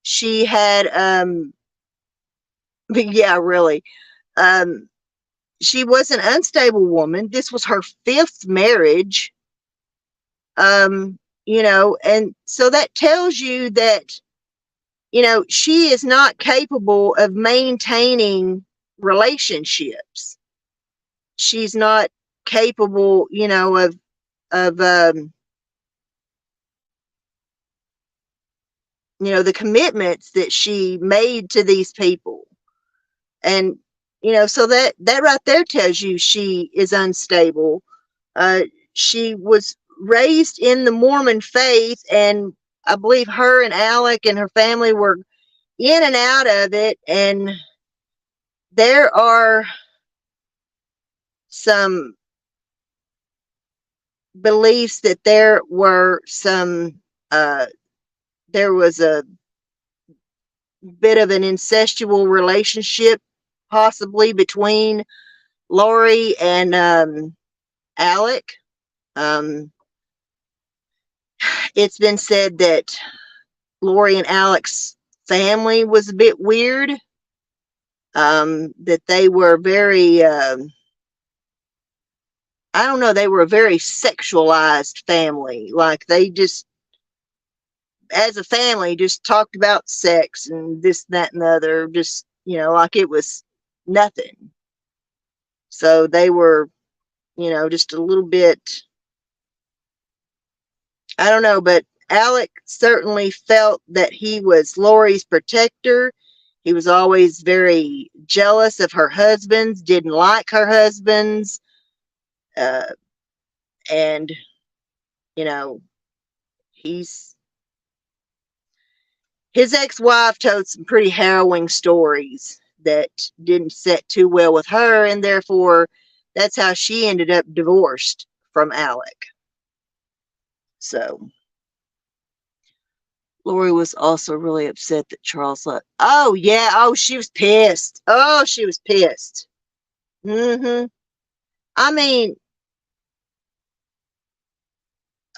Speaker 1: She had, yeah, really. Um, she was an unstable woman. This was her 5th marriage. And so that tells you that, she is not capable of maintaining relationships. She's not capable, of the commitments that she made to these people. And, so that right there tells you she is unstable. She was raised in the Mormon faith, and I believe her and Alec and her family were in and out of it. And there are some beliefs that there was a bit of an incestual relationship possibly between Lori and Alec. It's been said that Lori and Alec's family was a bit weird. That they were very, I don't know, they were a very sexualized family. Like they just, as a family, just talked about sex and this, that, and the other. Just, like it was nothing. So they were, just a little bit, I don't know, but Alec certainly felt that he was Lori's protector. He was always very jealous of her husbands, didn't like her husbands. And, you know, his ex-wife told some pretty harrowing stories that didn't set too well with her, and therefore that's how she ended up divorced from Alec. So Lori was also really upset that Charles left. Oh yeah, she was pissed. She was pissed. I mean,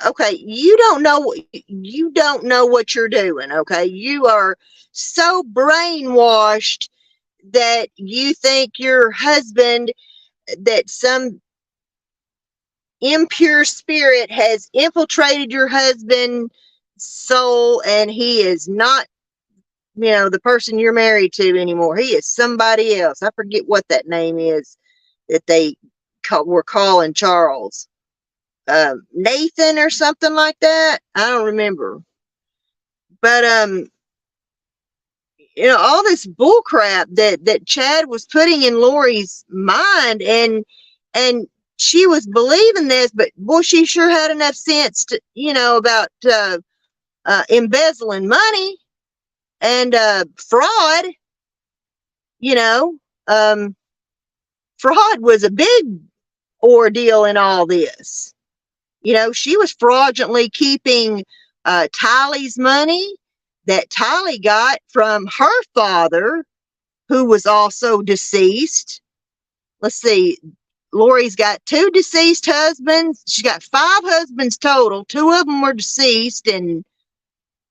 Speaker 1: okay, you don't know what you're doing, okay? You are so brainwashed that you think your husband, that some impure spirit has infiltrated your husband's soul, and he is not, the person you're married to anymore. He is somebody else. I forget what that name is that they were calling Charles. Nathan or something like that. I don't remember. But all this bull crap that Chad was putting in Lori's mind, and she was believing this, but boy, she sure had enough sense to, about embezzling money and fraud. Fraud was a big ordeal in all this. She was fraudulently keeping Tylee's money that Tylee got from her father, who was also deceased. Let's see, Lori's got 2 deceased husbands. She's got 5 husbands total. 2 of them were deceased, and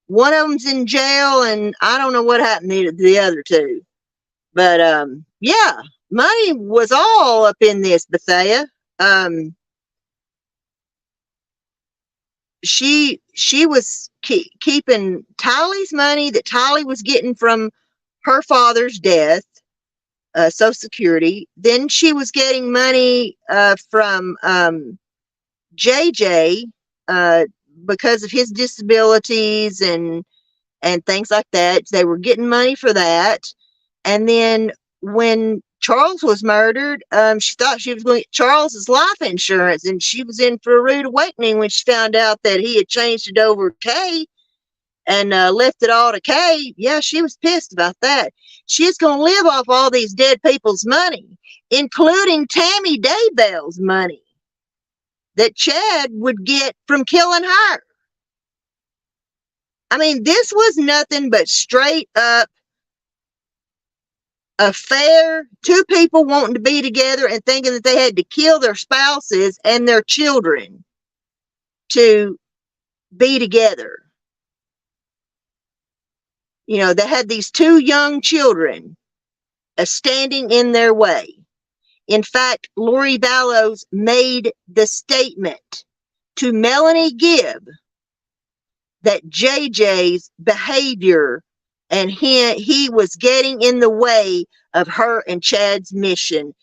Speaker 1: one of them's in jail, and I don't know what happened to the other 2. But yeah, money was all up in this, Bethea. She was keeping Tylee's money that Tylee was getting from her father's death, Social Security. Then she was getting money from JJ because of his disabilities and things like that. They were getting money for that. And then when Charles was murdered, she thought she was going to get Charles's life insurance, and she was in for a rude awakening when she found out that he had changed it over to Kay and left it all to Kay. Yeah, she was pissed about that. She's going to live off all these dead people's money, including Tammy Daybell's money that Chad would get from killing her. I mean, this was nothing but straight up affair. 2 people wanting to be together and thinking that they had to kill their spouses and their children to be together. They had these 2 young children standing in their way. In fact, Lori Vallows made the statement to Melanie Gibb that JJ's behavior and he was getting in the way of her and Chad's mission.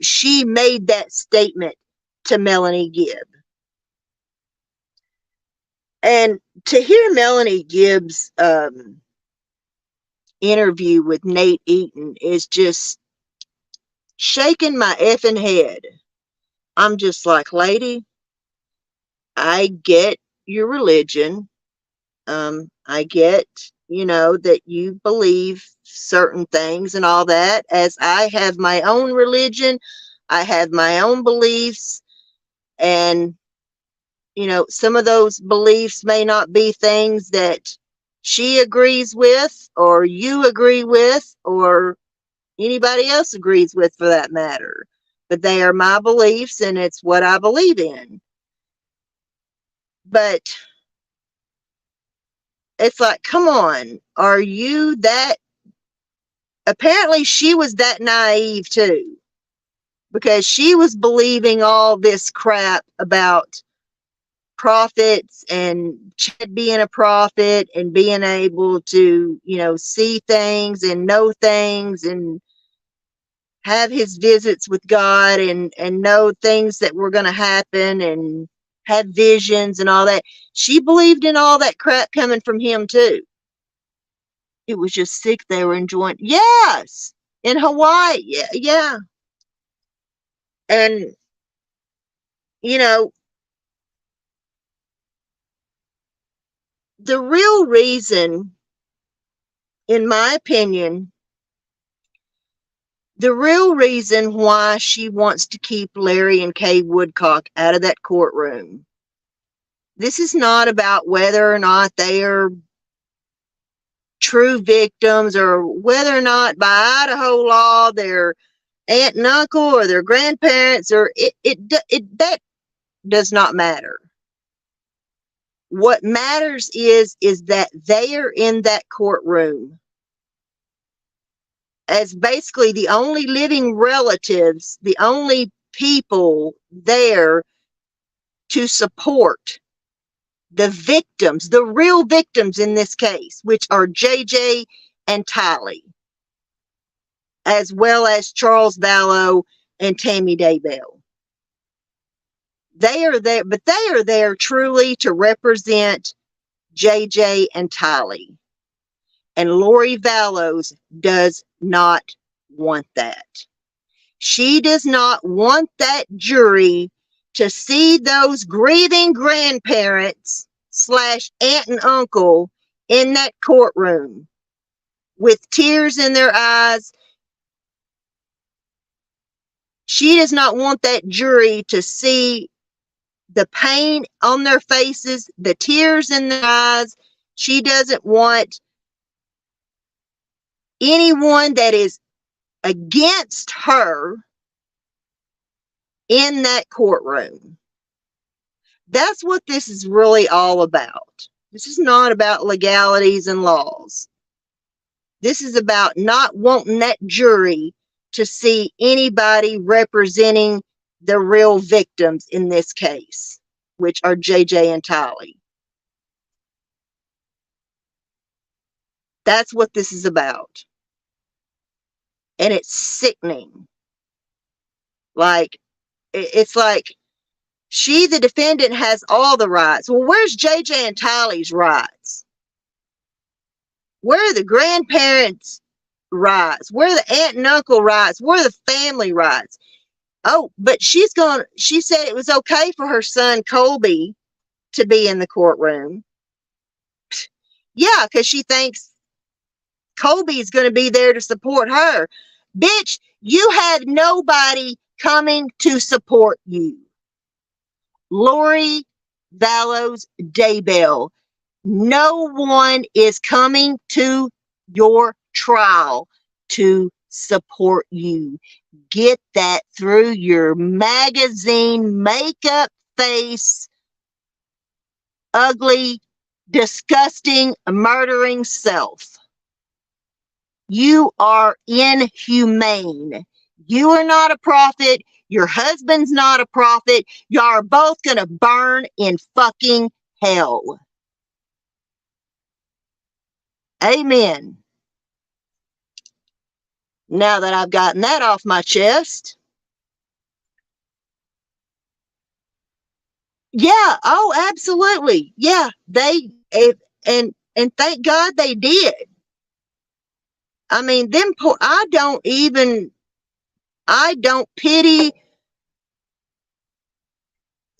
Speaker 1: She made that statement to Melanie Gibb. And to hear Melanie Gibb's interview with Nate Eaton is just shaking my effing head. I'm just like, lady, I get your religion. I get, that you believe certain things and all that. As I have my own religion, I have my own beliefs, and, some of those beliefs may not be things that she agrees with, or you agree with, or anybody else agrees with for that matter. But they are my beliefs, and it's what I believe in. But it's like, come on, are you that? Apparently she was that naive too, because she was believing all this crap about prophets and Chad being a prophet and being able to, see things and know things and have his visits with God and know things that were going to happen and have visions and all that. She believed in all that crap coming from him too. It was just sick they were enjoying. Yes, in Hawaii. Yeah. And, the real reason, in my opinion, the real reason why she wants to keep Larry and Kay Woodcock out of that courtroom, this is not about whether or not they are true victims or whether or not by Idaho law their aunt and uncle or their grandparents, or that does not matter. What matters is that they are in that courtroom as basically the only living relatives, the only people there to support the victims, the real victims in this case, which are JJ and Tylee, as well as Charles Vallow and Tammy Daybell. They are there, but they are there truly to represent JJ and Tylee. And Lori Vallows does not want that. She does not want that jury to see those grieving grandparents / aunt and uncle in that courtroom with tears in their eyes. She does not want that jury to see the pain on their faces, the tears in their eyes. She doesn't want anyone that is against her in that courtroom. That's what this is really all about. This is not about legalities and laws. This is about not wanting that jury to see anybody representing the real victims in this case, which are JJ and Tylee. That's what this is about. And it's sickening. Like, it's like she, the defendant, has all the rights. Well, where's JJ and Tylee's rights? Where are the grandparents' rights? Where are the aunt and uncle rights? Where are the family rights? Oh, but she said it was okay for her son Colby to be in the courtroom. Yeah, because she thinks Colby's going to be there to support her. Bitch, you had nobody coming to support you. Lori Vallows Daybell, no one is coming to your trial to support you. Get that through your magazine makeup face, ugly, disgusting, murdering self. You are inhumane. You are not a prophet. Your husband's not a prophet. Y'all are both going to burn in fucking hell. Amen. Now that I've gotten that off my chest. Yeah. Oh, absolutely. Yeah. And thank God they did. I mean, I don't pity.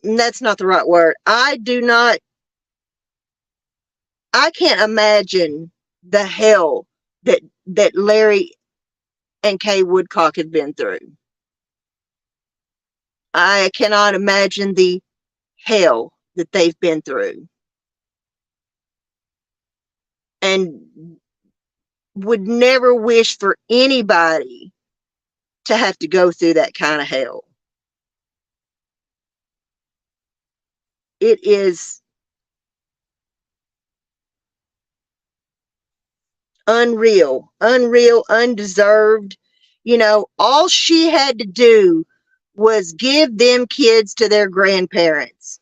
Speaker 1: That's not the right word. I can't imagine the hell that Larry and Kay Woodcock have been through. I cannot imagine the hell that they've been through. And would never wish for anybody to have to go through that kind of hell. It is unreal, undeserved. You know, all she had to do was give them kids to their grandparents.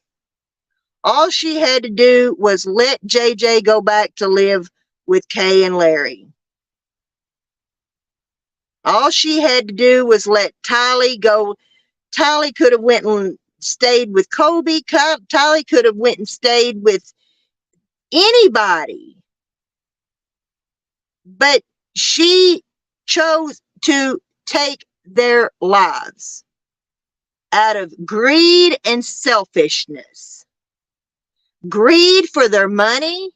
Speaker 1: All she had to do was let JJ go back to live with Kay and Larry. All she had to do was let Tylee go. Tylee could have went and stayed with Kobe. Tylee could have went and stayed with anybody. But she chose to take their lives out of greed and selfishness. Greed for their money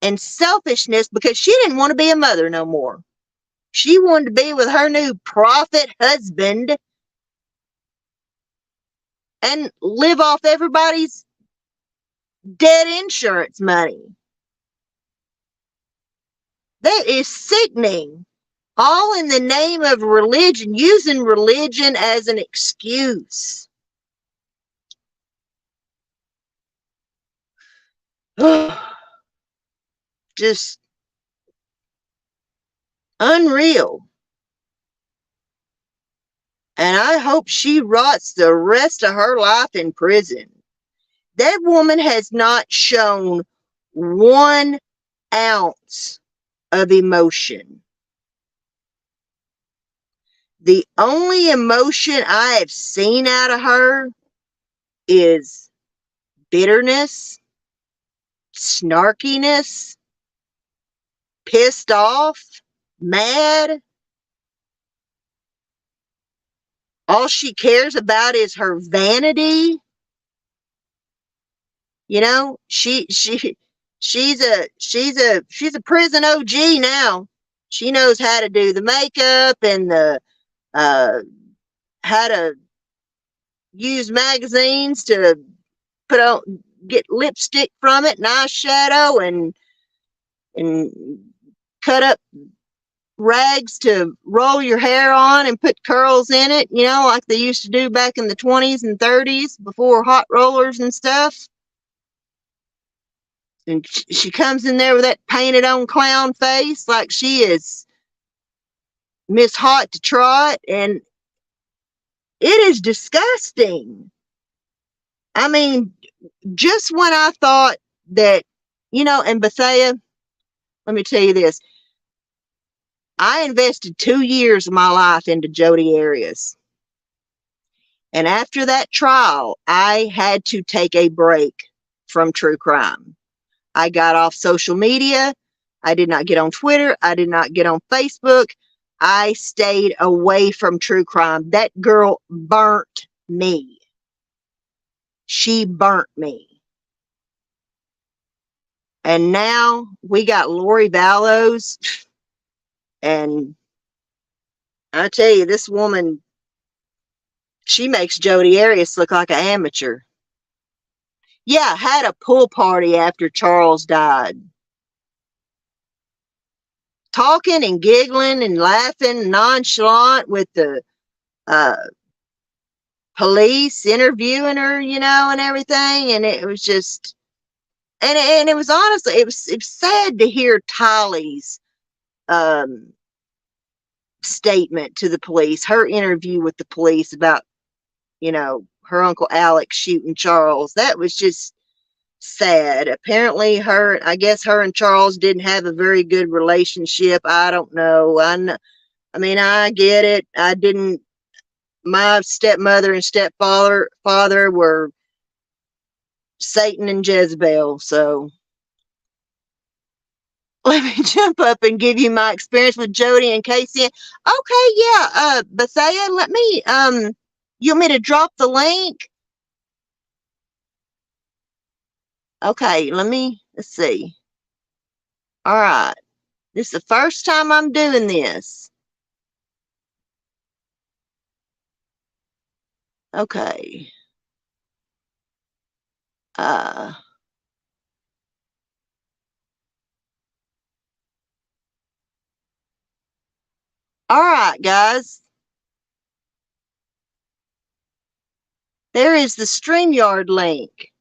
Speaker 1: and selfishness because she didn't want to be a mother no more. She wanted to be with her new prophet husband and live off everybody's dead insurance money. That is sickening. All in the name of religion, using religion as an excuse. Just unreal. And I hope she rots the rest of her life in prison. That woman has not shown 1 ounce of emotion. The only emotion I have seen out of her is bitterness, snarkiness, pissed off, mad. All she cares about is her vanity. You know, she's a prison OG now. She knows how to do the makeup and the how to use magazines to put on, get lipstick from it and eyeshadow and cut up rags to roll your hair on and put curls in it, you know, like they used to do back in the 20s and 30s before hot rollers and stuff. And she comes in there with that painted on clown face like she is Miss Hot to Trot, and it is disgusting. I mean, just when I thought that, you know, and Bethea, let me tell you this. I invested 2 years of my life into Jodi Arias. And after that trial, I had to take a break from true crime. I got off social media. I did not get on Twitter. I did not get on Facebook. I stayed away from true crime. That girl burnt me. She burnt me. And now we got Lori Vallows. And I tell you, this woman, she makes Jodi Arias look like an amateur. Yeah, had a pool party after Charles died. Talking and giggling and laughing, nonchalant with the police interviewing her, you know, and everything. And it was just, and it was honestly, it was sad to hear Tylee's statement to the police, her interview with the police about, her Uncle Alex shooting Charles. That was just sad. Apparently, I guess her and Charles didn't have a very good relationship. I don't know. I mean, I get it. I didn't. My stepmother and stepfather were Satan and Jezebel. So let me jump up and give you my experience with Jody and Casey. Okay, yeah. Bethea, let me. You want me to drop the link? Okay, let's see. All right. This is the first time I'm doing this. Okay. All right, guys. There is the StreamYard link.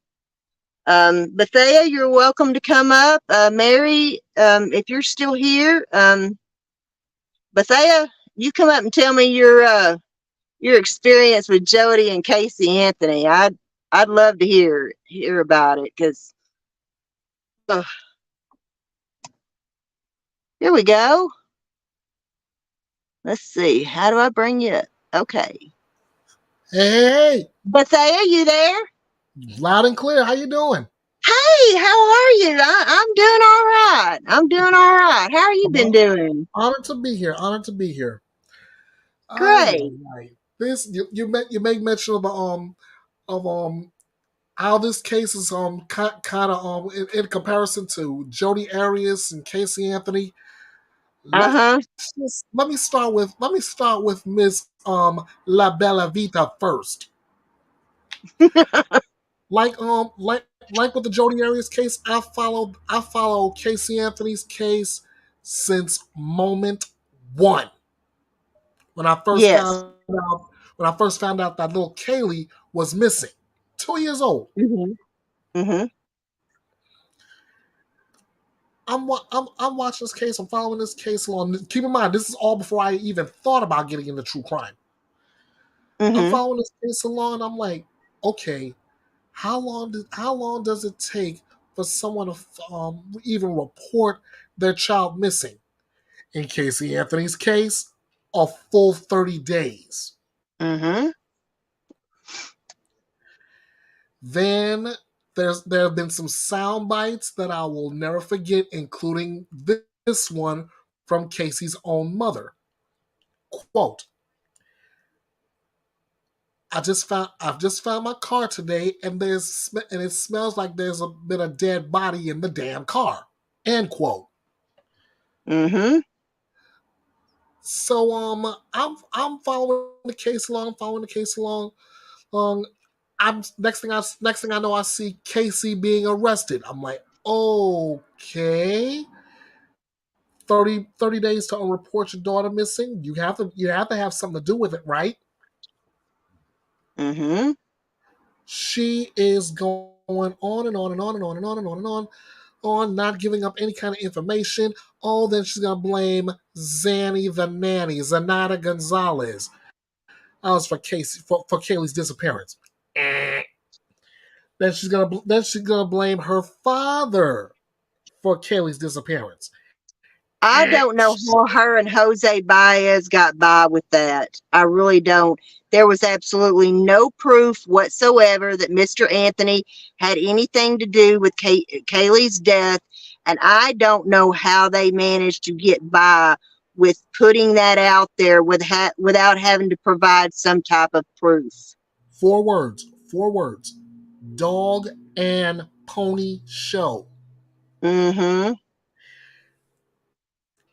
Speaker 1: Bethea, you're welcome to come up. Mary, if you're still here, Bethea, you come up and tell me your experience with Jody and Casey Anthony. I'd love to hear about it because here we go. Let's see. How do I bring you up? Okay.
Speaker 2: Hey,
Speaker 1: Bethea, you there?
Speaker 2: loud and clear. How you doing?
Speaker 1: Hey, how are you? I'm doing all right. I'm doing all right. How are you been
Speaker 2: I'm
Speaker 1: doing?
Speaker 2: honored to be here. Honored to be here. Ay,
Speaker 1: Great.
Speaker 2: ay, ay. This you make mention of how this case is kind of in comparison to Jodi Arias and Casey Anthony.
Speaker 1: Uh-huh.
Speaker 2: Let me start with Miss La Bella Vita first. Like with the Jodi Arias case, I followed Casey Anthony's case since moment one. When I first
Speaker 1: Yes.
Speaker 2: found out that little Kaylee was missing, 2 years old.
Speaker 1: Mhm. Mhm.
Speaker 2: I'm watching this case. I'm following this case along. Keep in mind, this is all before I even thought about getting into true crime. I'm
Speaker 1: Mhm.
Speaker 2: following this case along. And I'm like, okay, how long does it take for someone to even report their child missing? In Casey Anthony's case, a full 30 days.
Speaker 1: Mhm.
Speaker 2: Then there have been some sound bites that I will never forget, including this one from Casey's own mother. Quote, I've just found my car today and it smells like there's been a dead body in the damn car. End quote.
Speaker 1: Mhm.
Speaker 2: So I'm following the case along, along. I'm next thing I know I see Casey being arrested. I'm like, okay. 30 days to report your daughter missing. You have to have something to do with it, right?
Speaker 1: Mhm.
Speaker 2: She is going on and on and on and on and on and on and on, not giving up any kind of information. Oh, then she's gonna blame Zanny the nanny, Zanata Gonzalez. That was for Casey for Kaylee's disappearance. Then she's gonna blame her father for Kaylee's disappearance.
Speaker 1: I don't know how her and Jose Baez got by with that. I really don't. There was absolutely no proof whatsoever that Mr. Anthony had anything to do with Kaylee's death, and I don't know how they managed to get by with putting that out there without having to provide some type of proof.
Speaker 2: 4 words. 4 words. Dog and pony show.
Speaker 1: Mm-hmm.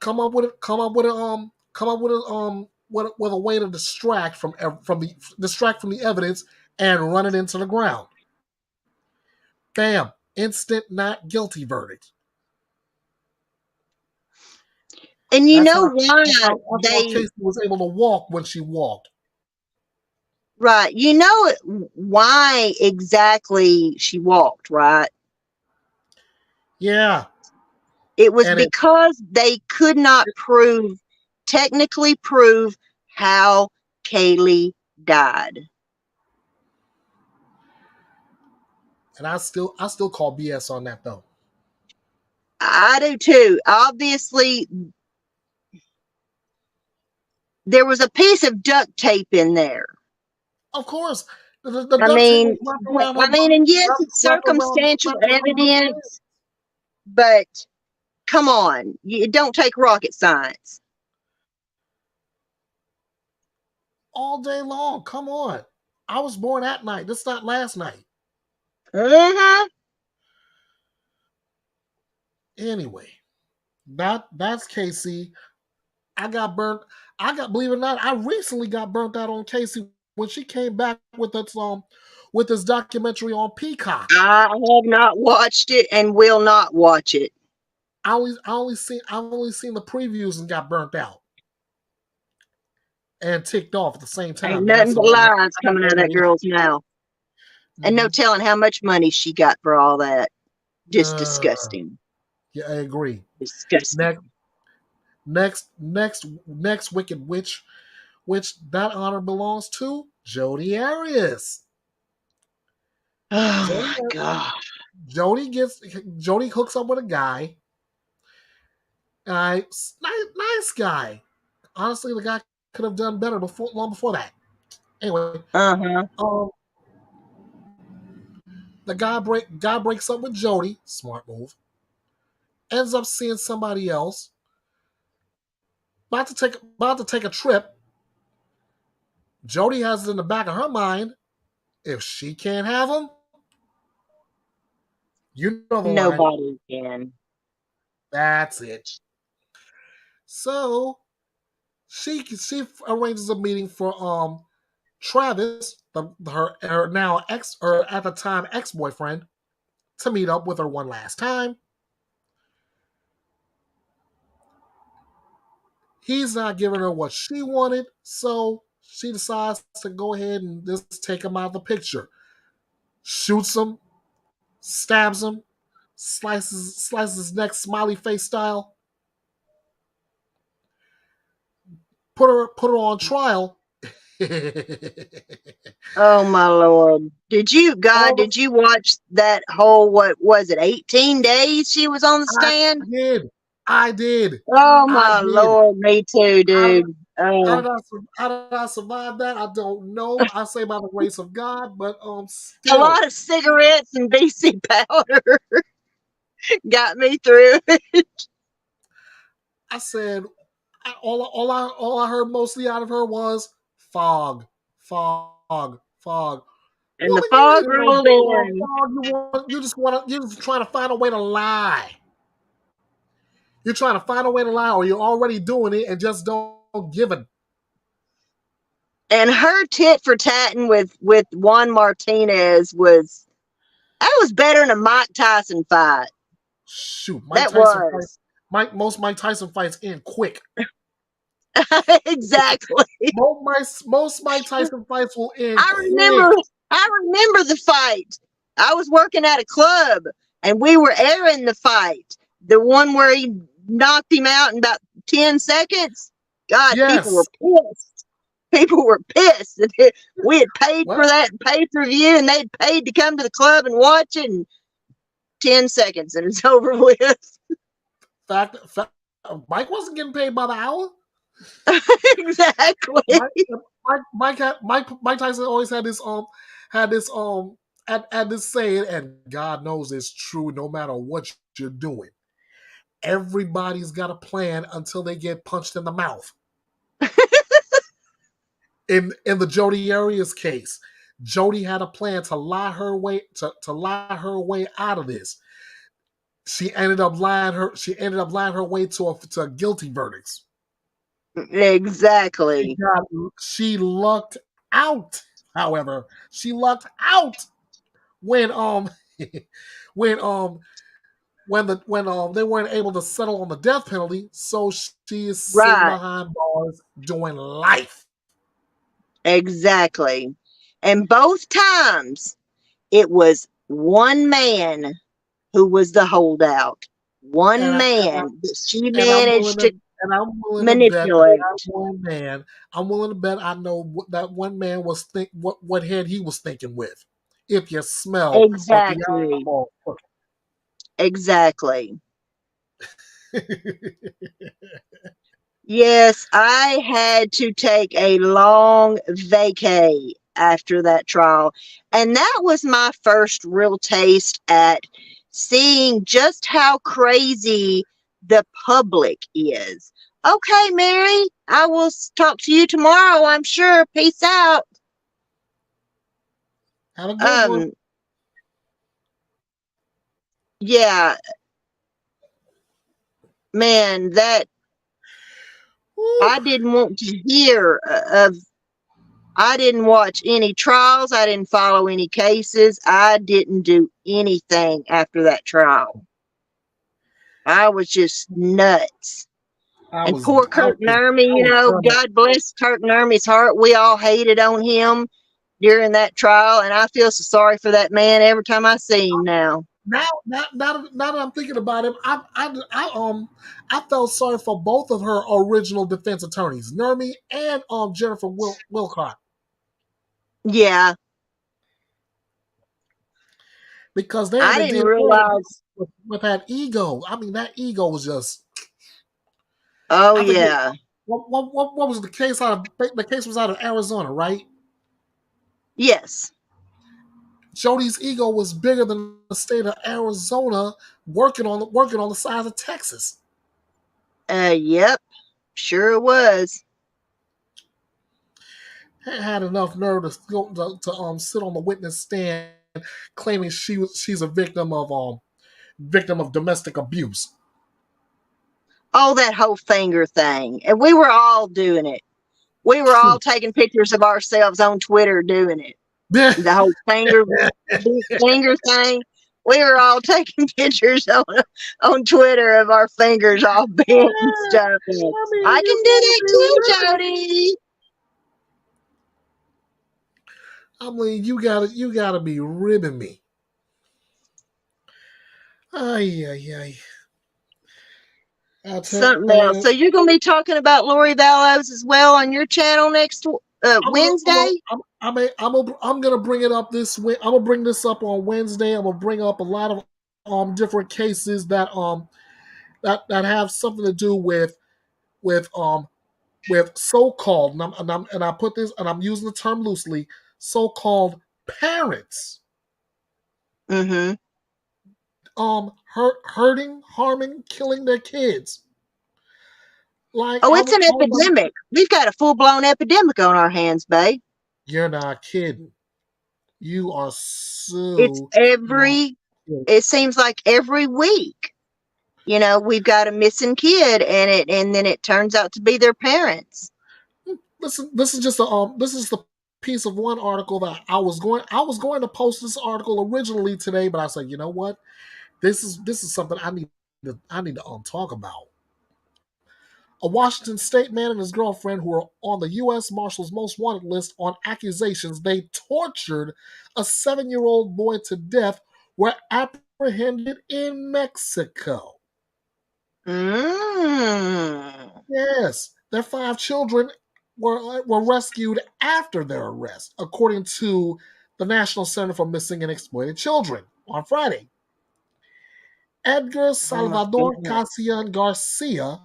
Speaker 2: Come up with a way to distract from the evidence and run it into the ground. Bam! Instant not guilty verdict.
Speaker 1: And you know why
Speaker 2: That's how
Speaker 1: they
Speaker 2: Casey was able to walk when she walked.
Speaker 1: right? You know why exactly she walked, right?
Speaker 2: Yeah,
Speaker 1: It was
Speaker 2: and it
Speaker 1: because they could not prove technically prove how Kaylee died.
Speaker 2: And I still call BS on that though.
Speaker 1: I do too. Obviously, there was a piece of duct tape in there.
Speaker 2: Of course, the
Speaker 1: I
Speaker 2: duct tape was
Speaker 1: mean, and yes, it's circumstantial
Speaker 2: wrapped around her leg
Speaker 1: evidence, but come on, it don't take rocket science.
Speaker 2: all day long. Come on. I was born at night. This is not last night.
Speaker 1: Uh-huh.
Speaker 2: Anyway, that's Casey. I got burnt. Believe it or not, I recently got burnt out on Casey when she came back with this documentary on Peacock.
Speaker 1: I have not watched it and will not watch it.
Speaker 2: I've only seen the previews and got burnt out and ticked off at the same
Speaker 1: Ain't
Speaker 2: time.
Speaker 1: nothing but lies coming out of that girl's mouth. And no telling how much money she got for all that. Just disgusting.
Speaker 2: Yeah, I agree.
Speaker 1: Disgusting.
Speaker 2: Next Wicked Witch, which that honor belongs to Jodi Arias.
Speaker 1: Oh my God.
Speaker 2: Jodi hooks up with a guy. Nice guy. Honestly, the guy could have done better long before that. Anyway, the guy breaks up with Jodi. Smart move. Ends up seeing somebody else. About to take a trip. Jodi has it in the back of her mind. If she can't have him, you know the line.
Speaker 1: Nobody can.
Speaker 2: That's it. So she arranges a meeting for Travis, her now ex, or at the time ex-boyfriend, to meet up with her one last time. He's not giving her what she wanted, so she decides to go ahead and just take him out of the picture. Shoots him, stabs him, slices his neck smiley face style. Put her on trial.
Speaker 1: Oh my Lord. Did you watch that whole, what was it, 18 days she was on the stand?
Speaker 2: I did.
Speaker 1: Oh my Lord, me too, dude.
Speaker 2: How did I survive that? I don't know. I say by the grace of God, but still.
Speaker 1: A lot of cigarettes and BC powder got me through it.
Speaker 2: I said all I heard mostly out of her was fog.
Speaker 1: And the fog rolled in.
Speaker 2: You're just trying to find a way to lie. You're trying to find a way to lie, or you're already doing it and just don't give it.
Speaker 1: And her tit for tatting with Juan Martinez was better than a Mike Tyson fight.
Speaker 2: Shoot, most Mike Tyson fights end quick.
Speaker 1: Exactly.
Speaker 2: Most Mike Tyson fights will end.
Speaker 1: I remember the fight. I was working at a club and we were airing the fight. The one where he knocked him out in about 10 seconds. God, yes. People were pissed. We had paid for that pay-per-view and they'd paid to come to the club and watch it in 10 seconds and it's over with.
Speaker 2: Fact, Mike wasn't getting paid by the hour.
Speaker 1: Exactly.
Speaker 2: Mike Tyson always had this saying, and God knows it's true no matter what you're doing. Everybody's got a plan until they get punched in the mouth. In the Jodi Arias case, Jodi had a plan to lie her way out of this. She ended up lying her way to a guilty verdict.
Speaker 1: Exactly.
Speaker 2: She lucked out. However, she lucked out when they weren't able to settle on the death penalty, so she is sitting behind bars doing life.
Speaker 1: Exactly. And both times it was one man who was the holdout. One man that she managed to
Speaker 2: And I'm willing to bet that
Speaker 1: manipulate.
Speaker 2: one man. I'm willing to bet I know what that one man was what head he was thinking with. If you smell what the
Speaker 1: Exactly.
Speaker 2: eyeball.
Speaker 1: Exactly. Yes, I had to take a long vacay after that trial. And that was my first real taste at seeing just how crazy the public is. Okay, Mary, I will talk to you tomorrow, I'm sure. Peace out.
Speaker 2: Have a good one.
Speaker 1: Um, yeah, man, that
Speaker 2: Woo.
Speaker 1: I didn't want to hear of. I didn't watch any trials. I didn't follow any cases. I didn't do anything after that trial. I was just nuts.
Speaker 2: I
Speaker 1: And
Speaker 2: was
Speaker 1: poor
Speaker 2: I
Speaker 1: Kurt
Speaker 2: was
Speaker 1: Nermy,
Speaker 2: I was trying.
Speaker 1: God bless Kurt Nermy's heart. We all hated on him during that trial, and I feel so sorry for that man every time I see him now.
Speaker 2: Now that I'm thinking about him, I felt sorry for both of her original defense attorneys, Nermy and Jennifer Wilcott,
Speaker 1: Yeah,
Speaker 2: because they had
Speaker 1: I
Speaker 2: to
Speaker 1: didn't
Speaker 2: deal
Speaker 1: realize.
Speaker 2: with that ego. I mean, that ego was just.
Speaker 1: Oh,
Speaker 2: I think
Speaker 1: yeah.
Speaker 2: what was the case out of the case was out of Arizona, right?
Speaker 1: Yes.
Speaker 2: Jody's ego was bigger than the state of Arizona, working on the size of Texas.
Speaker 1: Yep. Sure it was.
Speaker 2: Had enough nerve to sit on the witness stand claiming she's a victim of domestic abuse.
Speaker 1: Oh, that whole finger thing. And we were all doing it. We were all taking pictures of ourselves on Twitter doing it. The whole big finger thing. We were all taking pictures on Twitter of our fingers all bent and stuff. And
Speaker 2: I mean,
Speaker 1: I can
Speaker 2: you
Speaker 1: do
Speaker 2: gotta
Speaker 1: that
Speaker 2: be
Speaker 1: too,
Speaker 2: ribbing.
Speaker 1: Jody.
Speaker 2: I mean, you gotta be ribbing me. Ay ay ay. I tell
Speaker 1: Something else.
Speaker 2: man,
Speaker 1: So you're going to be talking about Lori Vallows as well on your channel next Wednesday?
Speaker 2: I'm gonna bring it up this week. I'm gonna bring this up on Wednesday. I'm gonna bring up a lot of different cases that have something to do with so-called and I put this and I'm using the term loosely, so-called parents
Speaker 1: Mm-hmm.
Speaker 2: hurting, harming, killing their kids. Like
Speaker 1: Oh, it's an epidemic. We've got a full-blown epidemic on our hands, babe.
Speaker 2: you're not kidding. You are
Speaker 1: It's
Speaker 2: so not
Speaker 1: every,
Speaker 2: kidding.
Speaker 1: it seems like every week. We've got a missing kid and then it turns out to be their parents.
Speaker 2: Listen, this is the piece of one article that I was going to post this article originally today, but I said, you know what? This is something I need to talk about. A Washington state man and his girlfriend who are on the U.S. Marshals Most Wanted list on accusations they tortured a 7-year-old boy to death were apprehended in Mexico.
Speaker 1: Mm.
Speaker 2: Yes, their 5 children were rescued after their arrest, according to the National Center for Missing and Exploited Children on Friday. Edgar
Speaker 1: Oh my
Speaker 2: Salvador
Speaker 1: goodness.
Speaker 2: Casian Garcia,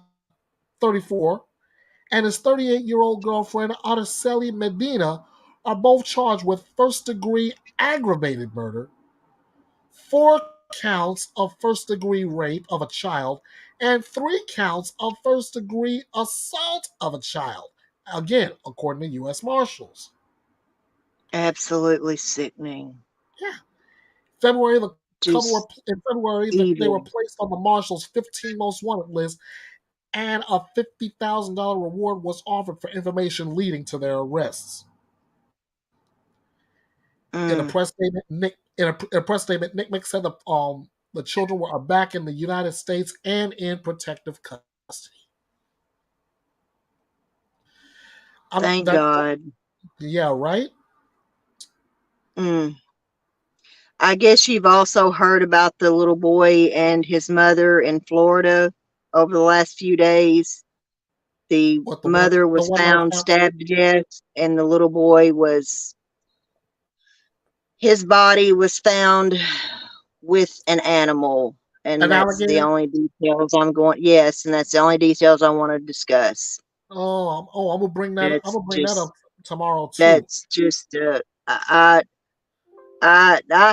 Speaker 2: 34, and his 38-year-old girlfriend Araceli Medina are both charged with first-degree aggravated murder, 4 counts of first-degree rape of a child, and 3 counts of first-degree assault of a child. Again, according to U.S. Marshals.
Speaker 1: Absolutely sickening.
Speaker 2: Yeah. February, the
Speaker 1: Just
Speaker 2: in February, they
Speaker 1: evil.
Speaker 2: were placed on the Marshals' 15 most wanted list, and a $50,000 reward was offered for information leading to their arrests. In a
Speaker 1: Mm.
Speaker 2: press statement, Nick Mick said the children are back in the United States and in protective custody. I'm
Speaker 1: Thank
Speaker 2: that
Speaker 1: God.
Speaker 2: Yeah, right.
Speaker 1: Mm. I guess you've also heard about the little boy and his mother in Florida over the last few days. The
Speaker 2: What
Speaker 1: mother
Speaker 2: the
Speaker 1: was
Speaker 2: one that was
Speaker 1: found
Speaker 2: found?
Speaker 1: stabbed to death, and the little boy was, his body was found with an animal. And
Speaker 2: An
Speaker 1: that's the
Speaker 2: alligator?
Speaker 1: only details I'm going, yes, and that's the only details I want to discuss.
Speaker 2: I'm gonna bring that. I'm
Speaker 1: That's
Speaker 2: gonna bring that
Speaker 1: just,
Speaker 2: up tomorrow too.
Speaker 1: that's just, I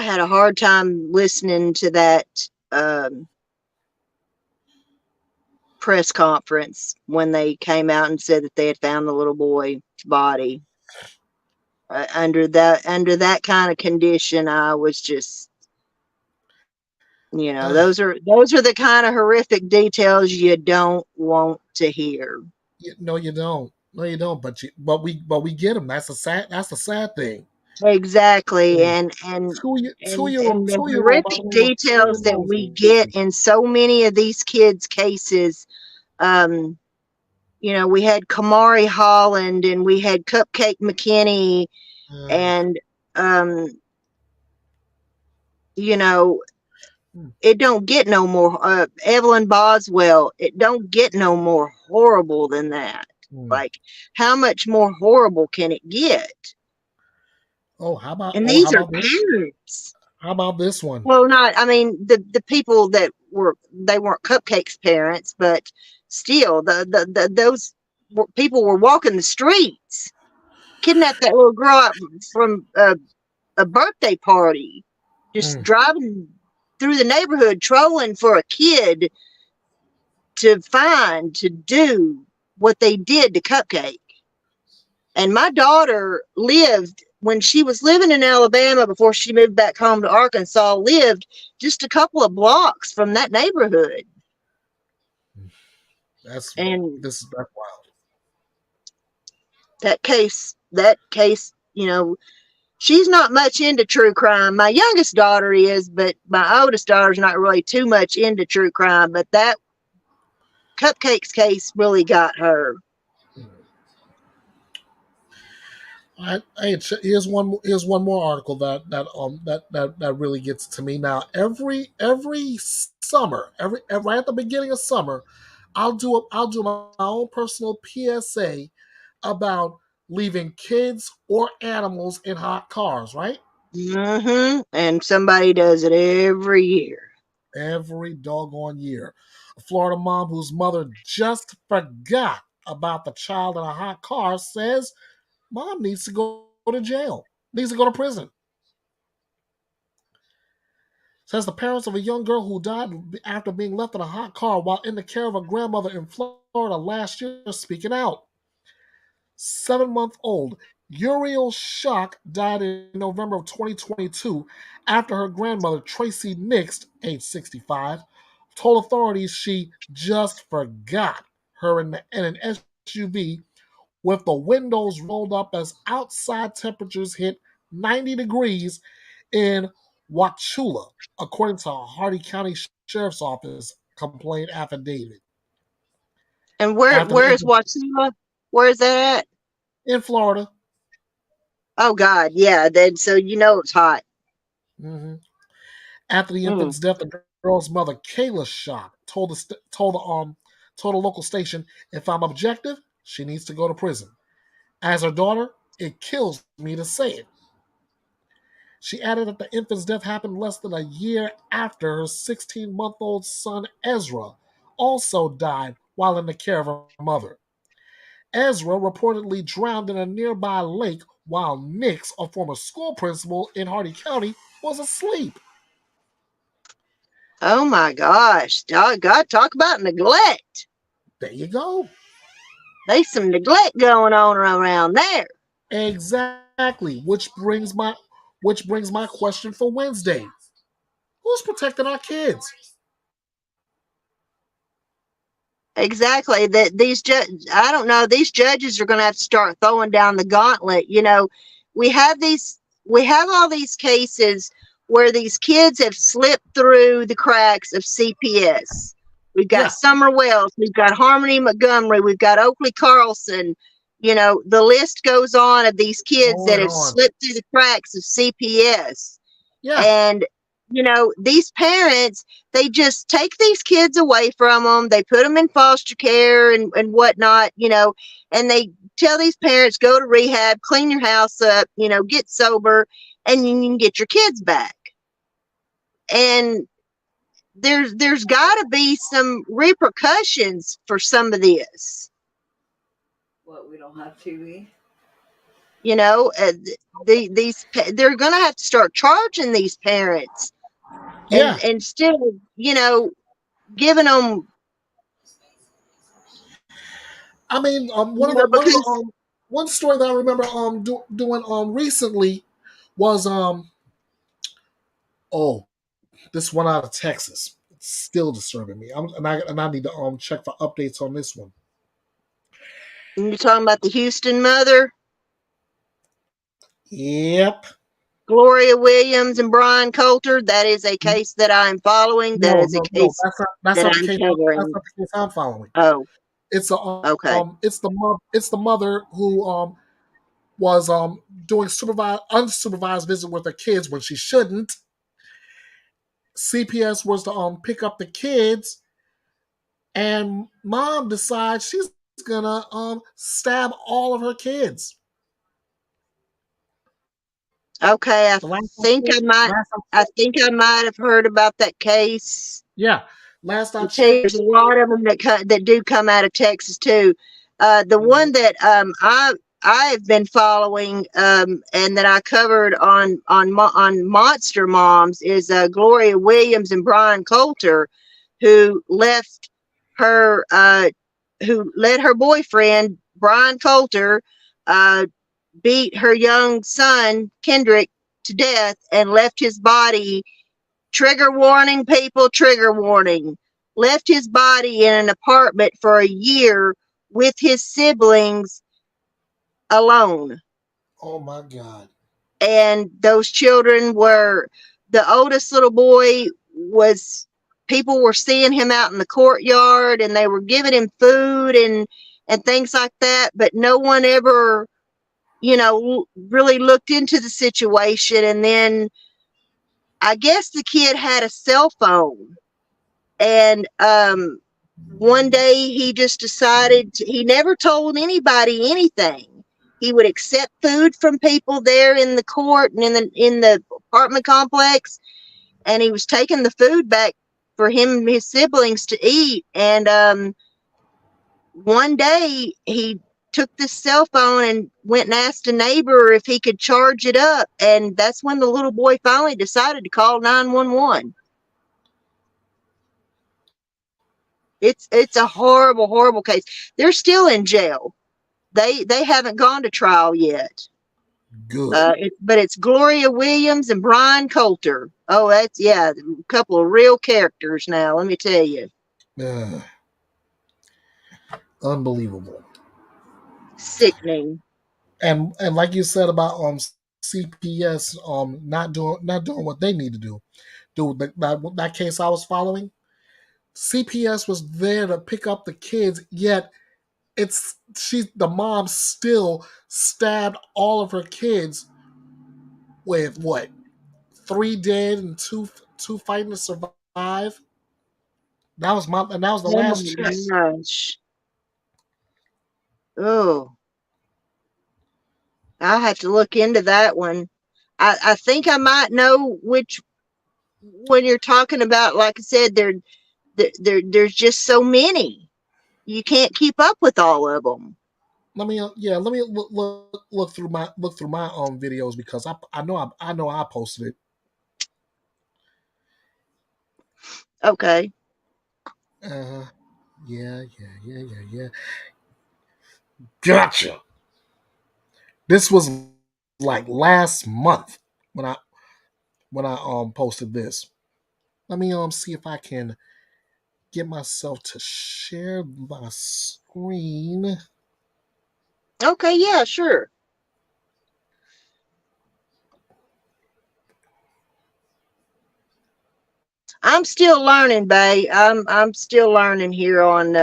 Speaker 1: had a hard time listening to that um, press conference when they came out and said that they had found the little boy's body. Under that kind of condition, I was just,
Speaker 2: Uh,
Speaker 1: those are the kind of horrific details you don't want to hear.
Speaker 2: no, you don't. No, you don't. But we get them. That's the sad thing.
Speaker 1: Exactly,
Speaker 2: And
Speaker 1: and
Speaker 2: two year two
Speaker 1: and
Speaker 2: year
Speaker 1: and the
Speaker 2: 2 year old by
Speaker 1: horrific
Speaker 2: the name of
Speaker 1: details
Speaker 2: Lori
Speaker 1: that
Speaker 2: Vallows
Speaker 1: we get
Speaker 2: Daybell.
Speaker 1: in so many of these kids' cases. Um, we had Kamari Holland, and we had Cupcake McKinney,
Speaker 2: Uh,
Speaker 1: and um, you know,
Speaker 2: hmm,
Speaker 1: it don't get no more. Evelyn Boswell, it don't get no more horrible than that.
Speaker 2: hmm.
Speaker 1: Like, how much more horrible can it get? And
Speaker 2: how
Speaker 1: these are
Speaker 2: about this?
Speaker 1: parents.
Speaker 2: How about this one?
Speaker 1: Well, not, I mean, the people that they weren't Cupcake's parents, but still, those people were walking the streets, kidnapped that little girl out from a birthday party, just
Speaker 2: Hmm.
Speaker 1: driving through the neighborhood, trolling for a kid to find to do what they did to Cupcake. And my daughter lived, when she was living in Alabama before she moved back home to Arkansas, lived just a couple of blocks from that neighborhood.
Speaker 2: That's
Speaker 1: And
Speaker 2: that's wild.
Speaker 1: that case, she's not much into true crime. My youngest daughter is, but my oldest daughter's not really too much into true crime. But that Cupcake's case really got her.
Speaker 2: Here's one more article that really gets to me. Now every summer, right at the beginning of summer, I'll do my own personal PSA about leaving kids or animals in hot cars. Right,
Speaker 1: And somebody does it every year.
Speaker 2: every doggone year. A Florida mom whose mother just forgot about the child in a hot car says mom needs to go to jail, needs to go to prison. Says the parents of a young girl who died after being left in a hot car while in the care of a grandmother in Florida last year speaking out. 7-month-old Uriel Shock died in November of 2022 after her grandmother, Tracy Nix, age 65, told authorities she just forgot her in an SUV with the windows rolled up as outside temperatures hit 90 degrees in Wauchula, according to a Hardy County Sheriff's Office complaint affidavit.
Speaker 1: And
Speaker 2: After the
Speaker 1: where is Wachula? Where is that at?
Speaker 2: in Florida,
Speaker 1: Oh God, yeah. Then so it's hot.
Speaker 2: hmm after the
Speaker 1: Mm.
Speaker 2: infant's death, the girl's mother, Kayla Shock, told a local station, "If I'm objective, she needs to go to prison. As her daughter, it kills me to say it." She added that the infant's death happened less than a year after her 16-month-old son Ezra also died while in the care of her mother. Ezra reportedly drowned in a nearby lake while Nix, a former school principal in Hardy County, was asleep.
Speaker 1: Oh my gosh, God, talk about neglect.
Speaker 2: There you go.
Speaker 1: There's some neglect going on around there.
Speaker 2: Exactly. Which brings my question for Wednesday. Who's protecting our kids?
Speaker 1: Exactly. That I don't know. These judges are going to have to start throwing down the gauntlet. We have we have all these cases where these kids have slipped through the cracks of CPS. We've got
Speaker 2: Yeah,
Speaker 1: Summer Wells, we've got Harmony Montgomery, we've got Oakley Carlson. The list goes on of these kids
Speaker 2: on
Speaker 1: that
Speaker 2: and
Speaker 1: have
Speaker 2: on.
Speaker 1: slipped through the cracks of CPS.
Speaker 2: Yeah,
Speaker 1: And these parents, they just take these kids away from them. They put them in foster care and whatnot, and they tell these parents, go to rehab, clean your house up, get sober, and you can get your kids back. And there's got to be some repercussions for some of this.
Speaker 3: What, we don't have TV?
Speaker 1: You know, uh, they're going to have to start charging these parents,
Speaker 2: Yeah.
Speaker 1: and still, giving them,
Speaker 2: I mean,
Speaker 1: because
Speaker 2: one story that I remember doing recently was oh, this one out of Texas. It's still disturbing me. And I need to check for updates on this one.
Speaker 1: you're talking about the Houston mother,
Speaker 2: Yep.
Speaker 1: Gloria Williams and Brian Coulter. That is a case that I'm following. That
Speaker 2: No,
Speaker 1: is a
Speaker 2: no, no.
Speaker 1: case
Speaker 2: That's
Speaker 1: that
Speaker 2: not the
Speaker 1: I'm
Speaker 2: case. That's
Speaker 1: covering.
Speaker 2: not the case I'm following.
Speaker 1: Oh,
Speaker 2: It's a
Speaker 1: okay.
Speaker 2: it's the mother who was doing unsupervised visit with her kids when she shouldn't. CPS was to pick up the kids, and mom decides she's gonna stab all of her kids.
Speaker 1: Okay,
Speaker 2: The last
Speaker 1: think I might I think I might have heard about that case.
Speaker 2: yeah, last I
Speaker 1: I tell you,
Speaker 2: checked.
Speaker 1: there's a lot of them that do come out of Texas too. The one that I've been following, and that I covered on Monster Moms is Gloria Williams and Brian Coulter, who left her who let her boyfriend Brian Coulter uh, beat her young son Kendrick to death and left his body. Trigger warning, people, trigger warning. Left his body in an apartment for a year with his siblings alone.
Speaker 2: Oh my god.
Speaker 1: And those children were, the oldest little boy was, people were seeing him out in the courtyard and they were giving him food and things like that, but no one ever, really looked into the situation. And then I guess the kid had a cell phone, and one day he just decided he never told anybody anything. He would accept food from people there in the court and in the apartment complex, and he was taking the food back for him and his siblings to eat. And one day he took this cell phone and went and asked a neighbor if he could charge it up, and that's when the little boy finally decided to call 911. It's a horrible, horrible case. They're still in jail. They haven't gone to trial yet.
Speaker 2: Good.
Speaker 1: But it's Gloria Williams and Brian Coulter. Oh, that's, yeah, a couple of real characters now. Let me tell you,
Speaker 2: Uh, Unbelievable.
Speaker 1: sickening.
Speaker 2: And like you said about CPS not doing what they need to do. Dude, that case I was following, CPS was there to pick up the kids, yet the mom still stabbed all of her kids with what, three dead and two fighting to survive. That was the
Speaker 1: Oh
Speaker 2: last check.
Speaker 1: my gosh. Oh, I have to look into that one. I think I might know which one you're talking about. Like I said, there's just so many. You can't keep up with all of them.
Speaker 2: Let me look through my videos because I know I posted it.
Speaker 1: Okay.
Speaker 2: Uh, yeah. Gotcha. This was like last month when I posted this. Let me see if I can get myself to share my screen.
Speaker 1: Okay, yeah, sure. I'm still learning, Bay. I'm still learning here on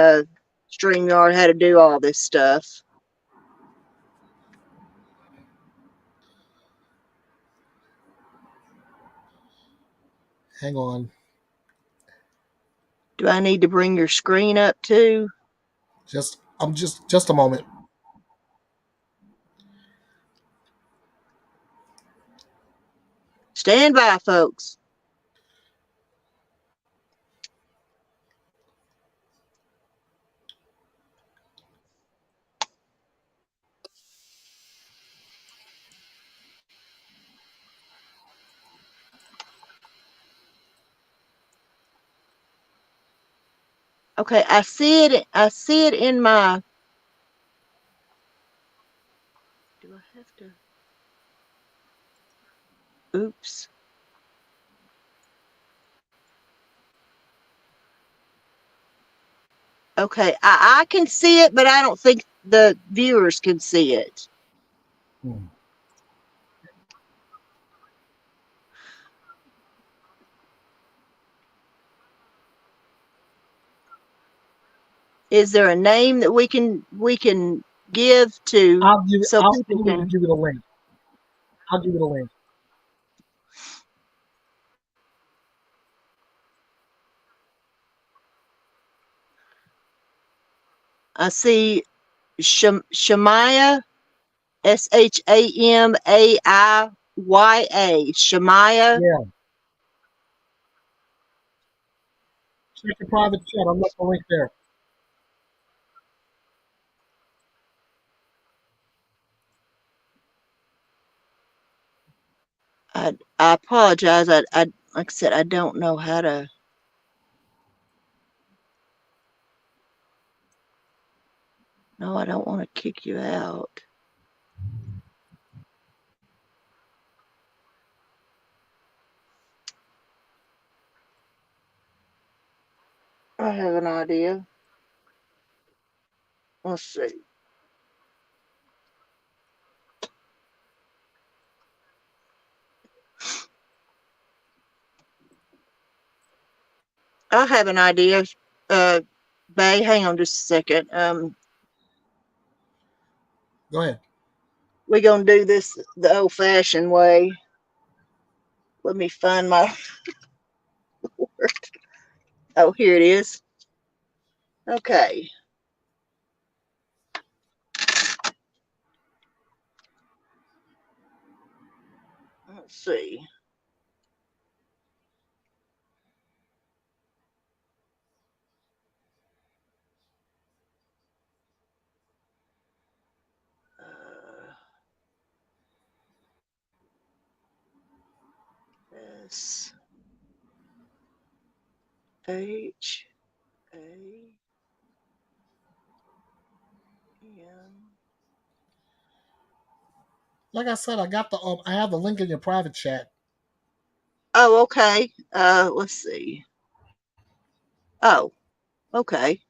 Speaker 1: StreamYard how to do all this stuff.
Speaker 2: Hang on.
Speaker 1: Do I need to bring your screen up too?
Speaker 2: Just a moment.
Speaker 1: Stand by, folks. Okay, I see it. I see it in my. Do I have to? Oops. Okay, I can see it, but I don't think the viewers can see it.
Speaker 2: Hmm.
Speaker 1: Is there a name that we can give to
Speaker 2: I'll give
Speaker 1: so
Speaker 2: I'll
Speaker 1: people
Speaker 2: give
Speaker 1: can?
Speaker 2: you the link. I'll give you the link.
Speaker 1: I see Shemaya, Shamaiya, Shemaya.
Speaker 2: Yeah. Check your private chat. I'll left the link there.
Speaker 1: I apologize. I like I said, I don't know how to. No, I don't want to kick you out. I have an idea. Let's see. I have an idea. Bay, hang on just a second.
Speaker 2: Go ahead.
Speaker 1: We're gonna do this the old-fashioned way. Let me find my. Oh, here it is. Okay. Let's see. S H A M.
Speaker 2: Like I said, I have the link in your private chat.
Speaker 1: Oh, okay. Let's see. Oh, okay.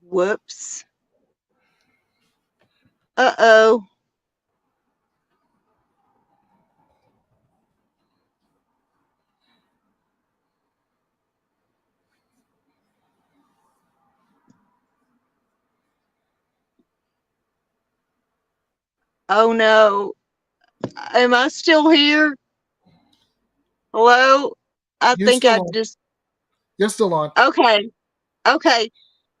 Speaker 1: Whoops. Uh-oh. Oh no. Am I still here? Hello? I
Speaker 2: You're
Speaker 1: think
Speaker 2: still
Speaker 1: I
Speaker 2: on.
Speaker 1: just.
Speaker 2: You're still on.
Speaker 1: Okay. Okay.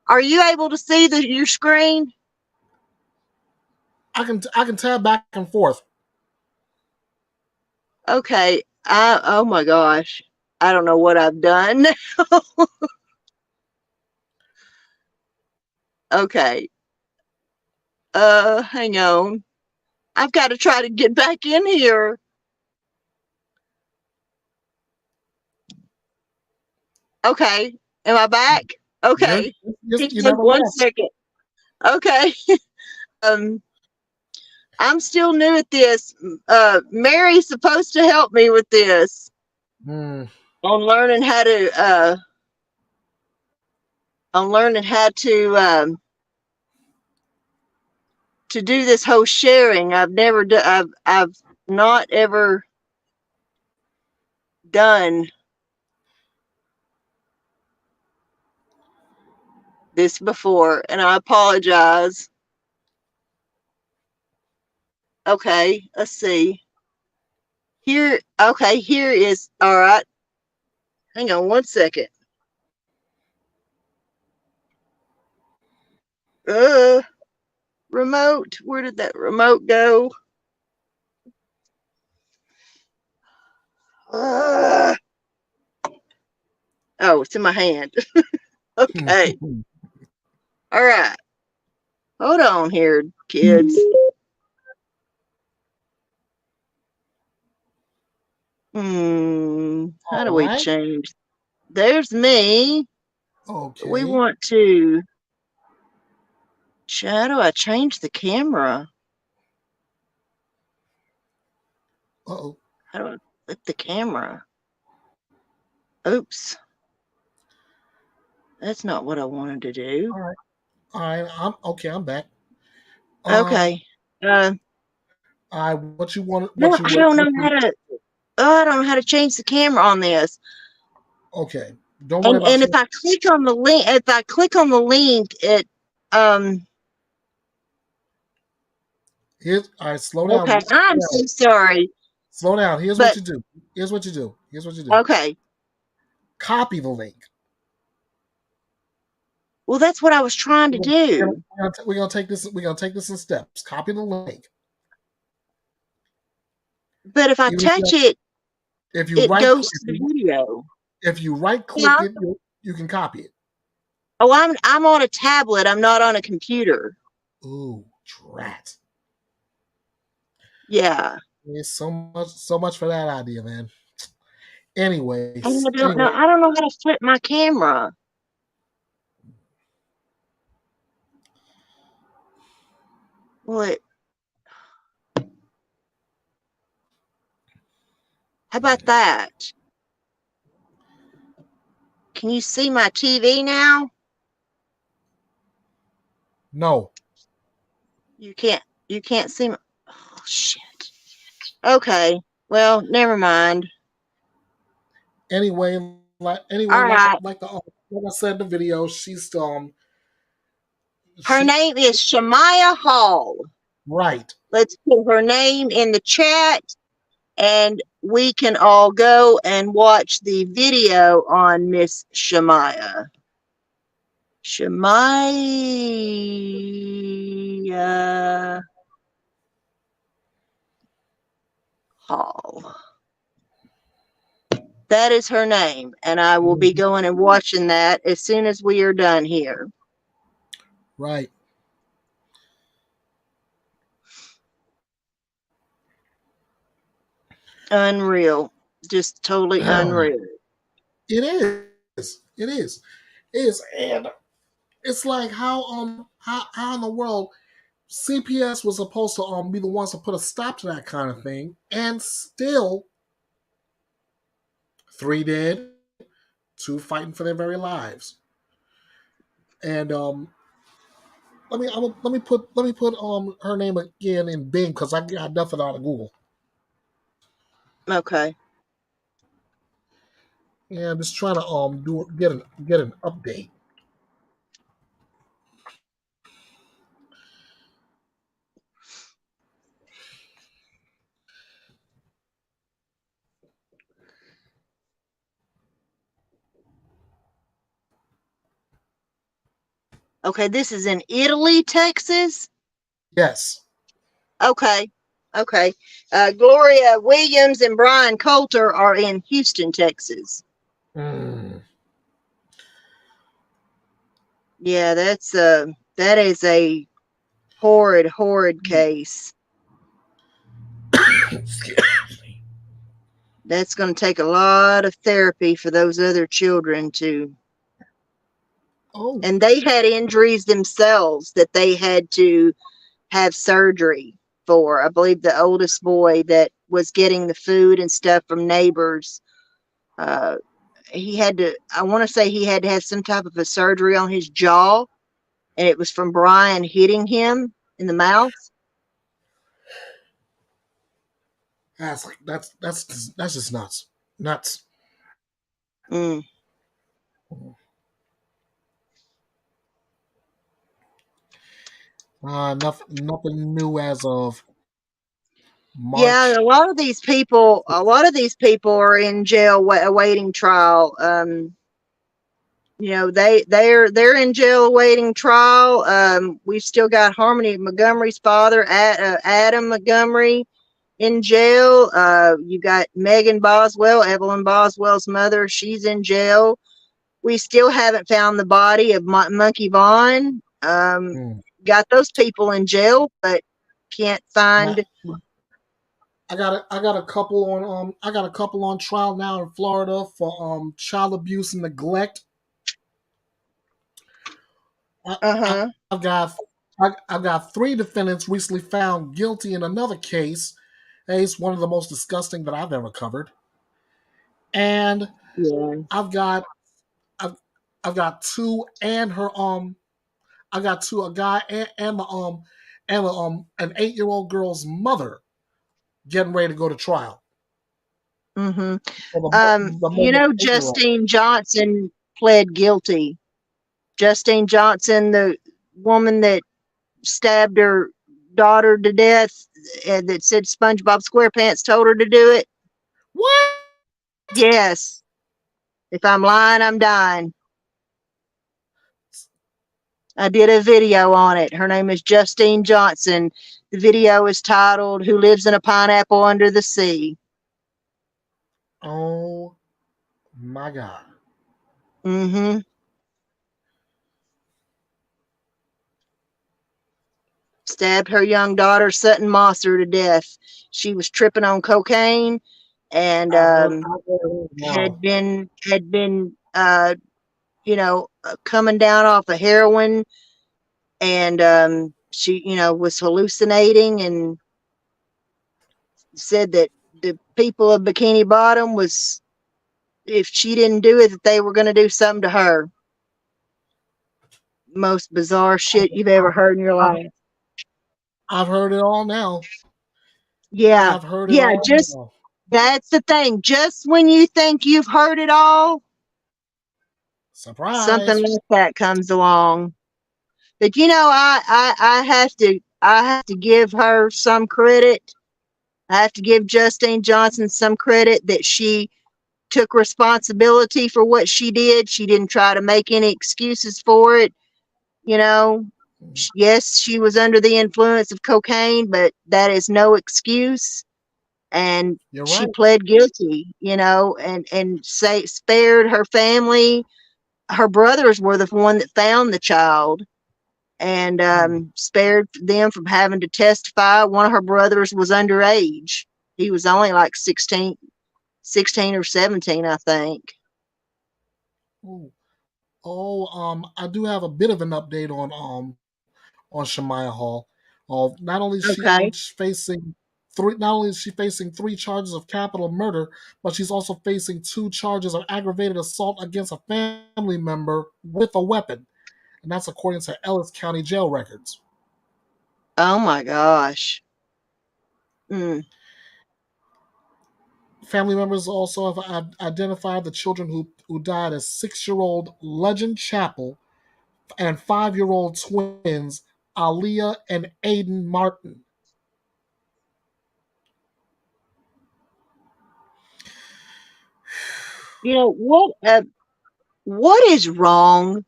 Speaker 1: Are you able to see your screen?
Speaker 2: I can tab back and forth.
Speaker 1: Okay. Oh my gosh. I don't know what I've done. Okay. Hang on. I've got to try to get back in here. Okay. Am I back? Okay.
Speaker 2: You
Speaker 1: Just
Speaker 2: never
Speaker 1: one
Speaker 2: left.
Speaker 1: second. Okay. Um, I'm still new at this. Mary's supposed to help me with this
Speaker 2: Hmm.
Speaker 1: on learning how to do this whole sharing. I've not ever done. this before, and I apologize. Okay, let's see. Here, okay, here is, all right. Hang on one second. Remote, where did that remote go? Oh, it's in my hand. Okay. All right. Hold on here, kids. How do we change? There's me.
Speaker 2: Okay.
Speaker 1: We want to. How do I change the camera?
Speaker 2: Uh-oh.
Speaker 1: How do I flip the camera? Oops. That's not what I wanted to do.
Speaker 2: All right. I'm back.
Speaker 1: Okay.
Speaker 2: What you want?
Speaker 1: No, I don't know how to. I don't know how to change the camera on this.
Speaker 2: Okay. Don't worry about
Speaker 1: And if I click on the link, it
Speaker 2: Here's, all right, slow down.
Speaker 1: Okay, I'm so sorry.
Speaker 2: Slow down. Here's what you do.
Speaker 1: Okay.
Speaker 2: Copy the link.
Speaker 1: Well, that's what I was trying to do.
Speaker 2: We're gonna take this. We're gonna take this in steps. Copy the link.
Speaker 1: But if I touch it,
Speaker 2: if you
Speaker 1: it goes to the video.
Speaker 2: If you right click it, you can copy it.
Speaker 1: Oh, I'm on a tablet. I'm not on a computer.
Speaker 2: Ooh, drat.
Speaker 1: Yeah.
Speaker 2: There's so much for that idea, man. Anyways,
Speaker 1: I don't know how to flip my camera. What? How about that? Can you see my TV now?
Speaker 2: No.
Speaker 1: You can't see my. Oh shit. Okay. Well, never mind.
Speaker 2: Like I said in the video, she's
Speaker 1: her name is Shamaya Hall.
Speaker 2: Right.
Speaker 1: Let's put her name in the chat, and we can all go and watch the video on Miss Shamaya. Shamaya Hall. That is her name, and I will be going and watching that as soon as we are done here.
Speaker 2: Right.
Speaker 1: Unreal. Just totally unreal.
Speaker 2: It is. And it's like how in the world CPS was supposed to be the ones to put a stop to that kind of thing, and still 3 dead, 2 fighting for their very lives. And let me put her name again in Bing because I got nothing out of Google.
Speaker 1: Okay.
Speaker 2: Yeah, I'm just trying to get an update.
Speaker 1: Okay, this is in Italy, Texas?
Speaker 2: Yes.
Speaker 1: Okay. Gloria Williams and Brian Coulter are in Houston, Texas. Yeah, that is a horrid case. That's going to take a lot of therapy for those other children to.
Speaker 2: Oh.
Speaker 1: And they had injuries themselves that they had to have surgery for. I believe the oldest boy that was getting the food and stuff from neighbors, he had to, I want to say he had to have some type of a surgery on his jaw, and it was from Brian hitting him in the mouth.
Speaker 2: That's just nuts.
Speaker 1: Mm.
Speaker 2: Nothing new as of
Speaker 1: Yeah,
Speaker 2: March.
Speaker 1: a lot of these people are in jail awaiting trial. They're in jail awaiting trial. We've still got Harmony Montgomery's father, Adam Montgomery, in jail. You got Megan Boswell, Evelyn Boswell's mother. She's in jail. We still haven't found the body of Monkey Vaughn.
Speaker 2: Hmm.
Speaker 1: Got those people in jail, but can't find.
Speaker 2: I got a couple on trial now in Florida for child abuse and neglect.
Speaker 1: Uh huh.
Speaker 2: I've got I've got three defendants recently found guilty in another case. It's one of the most disgusting that I've ever covered. And
Speaker 1: Yeah.
Speaker 2: I've got I've, I've got two and her I got two a guy and an 8-year-old girl's mother getting ready to go to trial
Speaker 1: Mm-hmm.
Speaker 2: for the murder of the 8-year-old.
Speaker 1: Justine Johnson pled guilty. Justine Johnson, the woman that stabbed her daughter to death, and that said SpongeBob SquarePants told her to do it.
Speaker 2: What?
Speaker 1: Yes. If I'm lying, I'm dying. I did a video on it. Her name is Justine Johnson. The video is titled "Who Lives in a Pineapple Under the Sea."
Speaker 2: Oh my God.
Speaker 1: Mm-hmm. Stabbed her young daughter Sutton Mosser to death. She was tripping on cocaine and
Speaker 2: I've heard it now.
Speaker 1: had been coming down off of heroin, and she was hallucinating, and said that the people of Bikini Bottom was, if she didn't do it, that they were going to do something to her. Most bizarre shit you've ever heard in your
Speaker 2: I've,
Speaker 1: life.
Speaker 2: I've heard it all now.
Speaker 1: Yeah.
Speaker 2: I've heard it
Speaker 1: Yeah,
Speaker 2: all
Speaker 1: just
Speaker 2: now.
Speaker 1: that's the thing. Just when you think you've heard it all, something
Speaker 2: Surprise.
Speaker 1: like that comes along. But I have to give her some credit. I have to give Justine Johnson some credit that she took responsibility for what she did. She didn't try to make any excuses for it. You know, yes, she was under the influence of cocaine, but that is no excuse. And
Speaker 2: You're
Speaker 1: she
Speaker 2: right.
Speaker 1: pled guilty, and spared her family. Her brothers were the one that found the child, and
Speaker 2: Hmm.
Speaker 1: spared them from having to testify. One of her brothers was underage. He was only like 16 or 17, I think.
Speaker 2: Ooh. Oh, I do have a bit of an update on Shemaya Hall. Not only is she
Speaker 1: Okay.
Speaker 2: facing three, not only is she facing three charges of capital murder, but she's also facing two charges of aggravated assault against a family member with a weapon, and that's according to Ellis County jail records.
Speaker 1: Oh my gosh. Mm.
Speaker 2: Family members also have identified the children who died as 6-year-old Legend Chapel and 5-year-old twins Aaliyah and Aiden Martin.
Speaker 1: What is wrong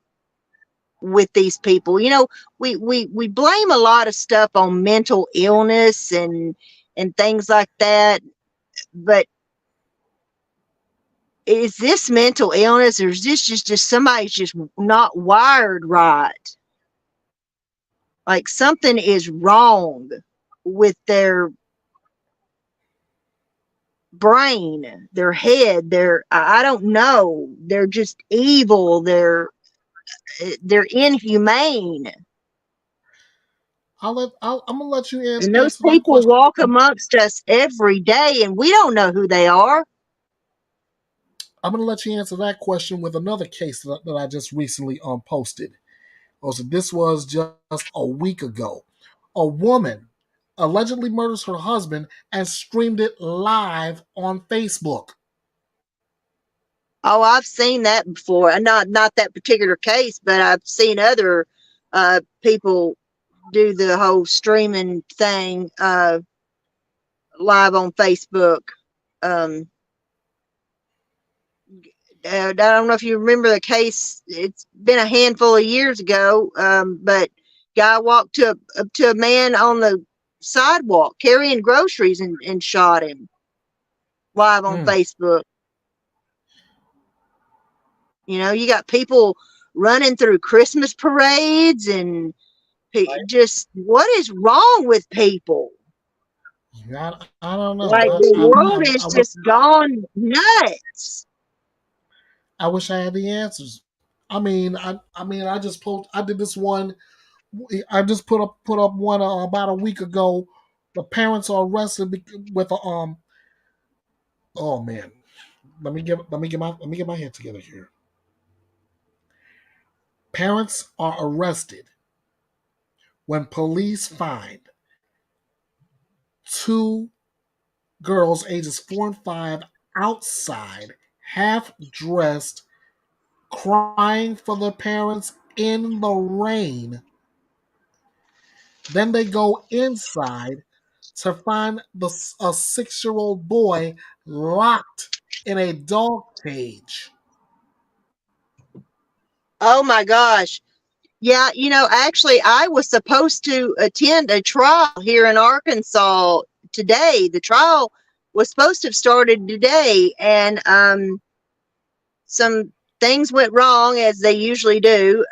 Speaker 1: with these people? We blame a lot of stuff on mental illness and things like that, but is this mental illness, or is this just somebody's just not wired right? Like something is wrong with their brain, their head, I don't know. They're just evil. They're inhumane.
Speaker 2: I'm gonna let you
Speaker 1: And those
Speaker 2: answer that
Speaker 1: people
Speaker 2: question.
Speaker 1: walk amongst us every day and we don't know who they are.
Speaker 2: I'm gonna let you answer that question with another case that I just recently posted. Also, this was just a week ago. A woman allegedly murders her husband and streamed it live on Facebook.
Speaker 1: Oh, I've seen that before. Not that particular case, but I've seen other people do the whole streaming thing live on Facebook. Um, I don't know if you remember the case. It's been a handful of years ago, but guy walked up to a man on the sidewalk carrying groceries and shot him live on Facebook. You know, you got people running through Christmas parades and just what is wrong with people?
Speaker 2: I don't know.
Speaker 1: Like the world is just gone nuts.
Speaker 2: I wish I had the answers. I mean, I just I did this one. I just put up one about a week ago. The parents are arrested with a Oh man, let me get my head together here. Parents are arrested when police find two girls ages 4 and 5 outside, half dressed, crying for their parents in the rain. Then they go inside to find a 6-year-old boy locked in a dog cage.
Speaker 1: Oh my gosh. Yeah, you know, actually, I was supposed to attend a trial here in Arkansas today. The trial was supposed to have started today, and some things went wrong, as they usually do.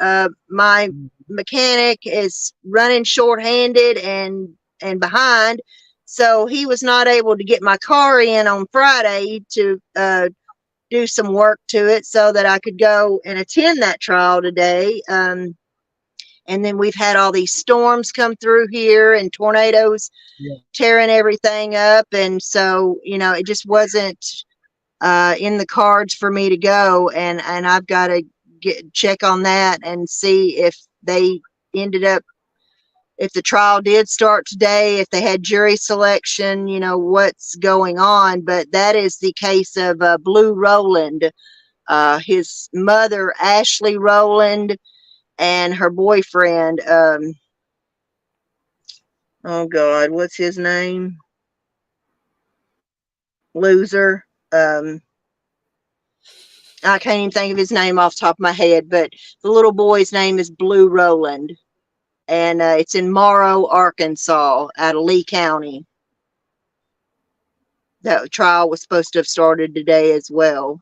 Speaker 1: My mechanic is running short-handed and behind, so he was not able to get my car in on Friday to do some work to it so that I could go and attend that trial today. And then we've had all these storms come through here and tornadoes tearing everything up. And so, you know, it just wasn't in the cards for me to go. And I've got to check on that and see if they ended up, if the trial did start today, if they had jury selection, you know, what's going on. But that is the case of Blue Rowland, his mother, Ashley Rowland, and her boyfriend, oh God, what's his name? Loser. I can't even think of his name off the top of my head, but the little boy's name is Blue Rowland. And it's in Morrow, Arkansas, out of Lee County. That trial was supposed to have started today as well.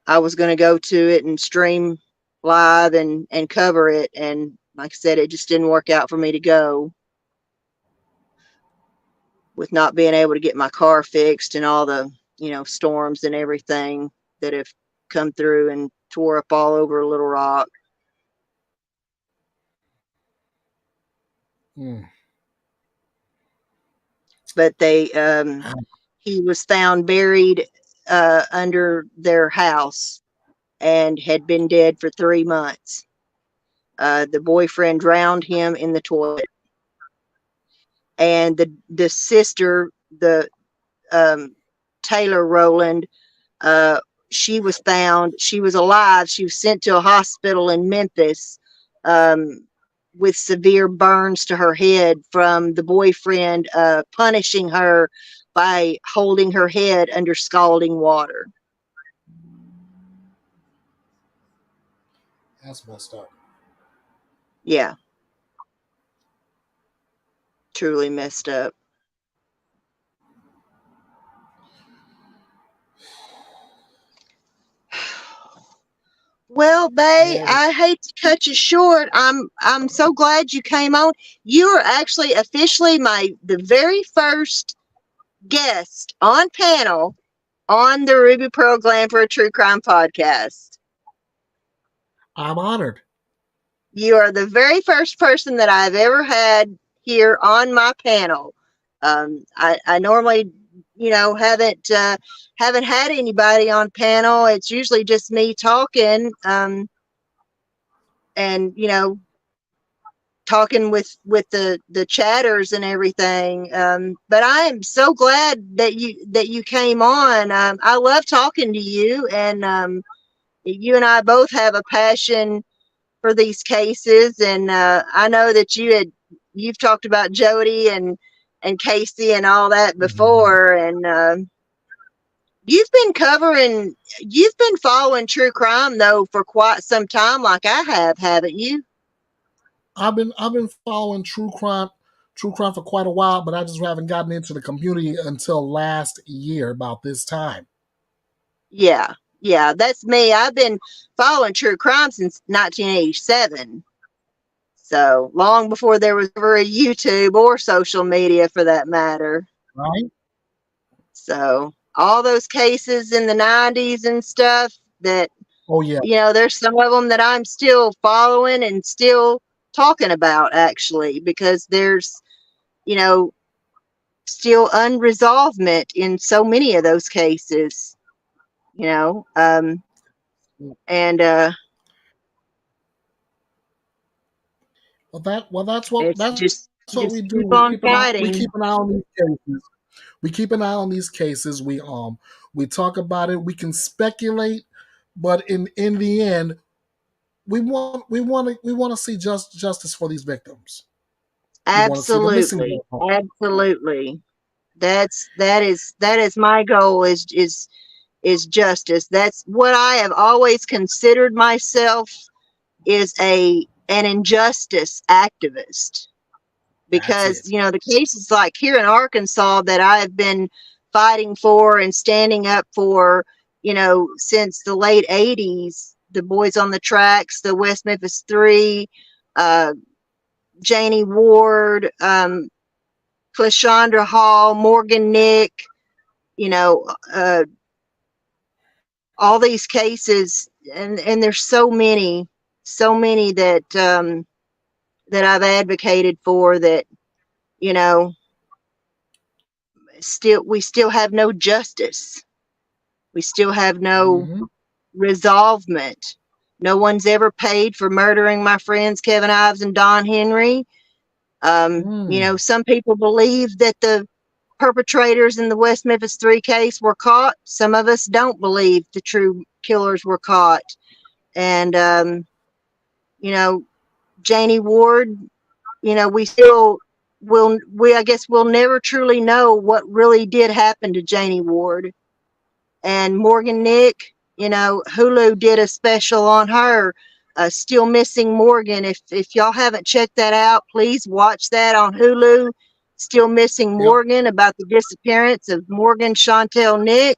Speaker 1: I was going to go to it and stream live and cover it. And like I said, it just didn't work out for me to go with not being able to get my car fixed and all the, you know, storms and everything that have come through and tore up all over Little Rock. But he was found buried under their house and had been dead for 3 months. The boyfriend drowned him in the toilet. And the sister, the Taylor Rowland, she was found. She was alive. She was sent to a hospital in Memphis with severe burns to her head from the boyfriend punishing her by holding her head under scalding water.
Speaker 2: That's messed up.
Speaker 1: Yeah. Truly messed up. Well, Bay, I hate to cut you short. I'm so glad you came on. You are actually officially the very first guest on panel on the Ruby Pearl Glamper True Crime Podcast.
Speaker 2: I'm honored.
Speaker 1: You are the very first person that I've ever had here on my panel. I normally, you know, haven't had anybody on panel. It's usually just me talking, and you know, talking with the chatters and everything. But I am so glad that you came on. I love talking to you, and you and I both have a passion for these cases, and I know that you've talked about Jody and Casey and all that
Speaker 2: Mhm.
Speaker 1: before, and you've been following true crime though for quite some time, like I have, haven't you?
Speaker 2: I've been following true crime for quite a while, but I just haven't gotten into the community until last year about this time.
Speaker 1: Yeah, yeah, that's me. I've been following true crime since 1987. So long before there was ever a YouTube or social media for that matter.
Speaker 2: Right?
Speaker 1: So all those cases in the 90s and stuff that,
Speaker 2: Oh yeah.
Speaker 1: there's some of them that I'm still following and still talking about actually, because there's, you know, still unresolvement in so many of those cases, you know, and it's
Speaker 2: that's what we
Speaker 1: just
Speaker 2: do.
Speaker 1: keep on
Speaker 2: We
Speaker 1: fighting.
Speaker 2: keep an eye on these cases. We keep an eye on these cases. We talk about it. We can speculate, but in the end, we want to see justice for these victims. We want to see the missing
Speaker 1: Absolutely.
Speaker 2: go home.
Speaker 1: Absolutely. That is my goal is justice. That's what I have always considered myself, is an injustice activist,
Speaker 2: That's
Speaker 1: because
Speaker 2: it.
Speaker 1: the cases like here in Arkansas that I have been fighting for and standing up for, since the late 80s, the Boys on the Tracks, the West Memphis 3, uh, Janie Ward, Clashandra Hall, Morgan Nick, you know, uh, all these cases, and there's so many that I've advocated for that, you know, we still have no justice. We still have no
Speaker 2: Hmm.
Speaker 1: resolvement. No one's ever paid for murdering my friends Kevin Ives and Don Henry.
Speaker 2: Mm.
Speaker 1: Some people believe that the perpetrators in the West Memphis 3 case were caught. Some of us don't believe the true killers were caught. And, you know, Janie Ward, we still I guess we'll never truly know what really did happen to Janie Ward. And Morgan Nick, Hulu did a special on her, Still Missing Morgan. If y'all haven't checked that out, please watch that on Hulu. Still Missing
Speaker 2: Yep.
Speaker 1: Morgan, about the disappearance of Morgan Chantel Nick.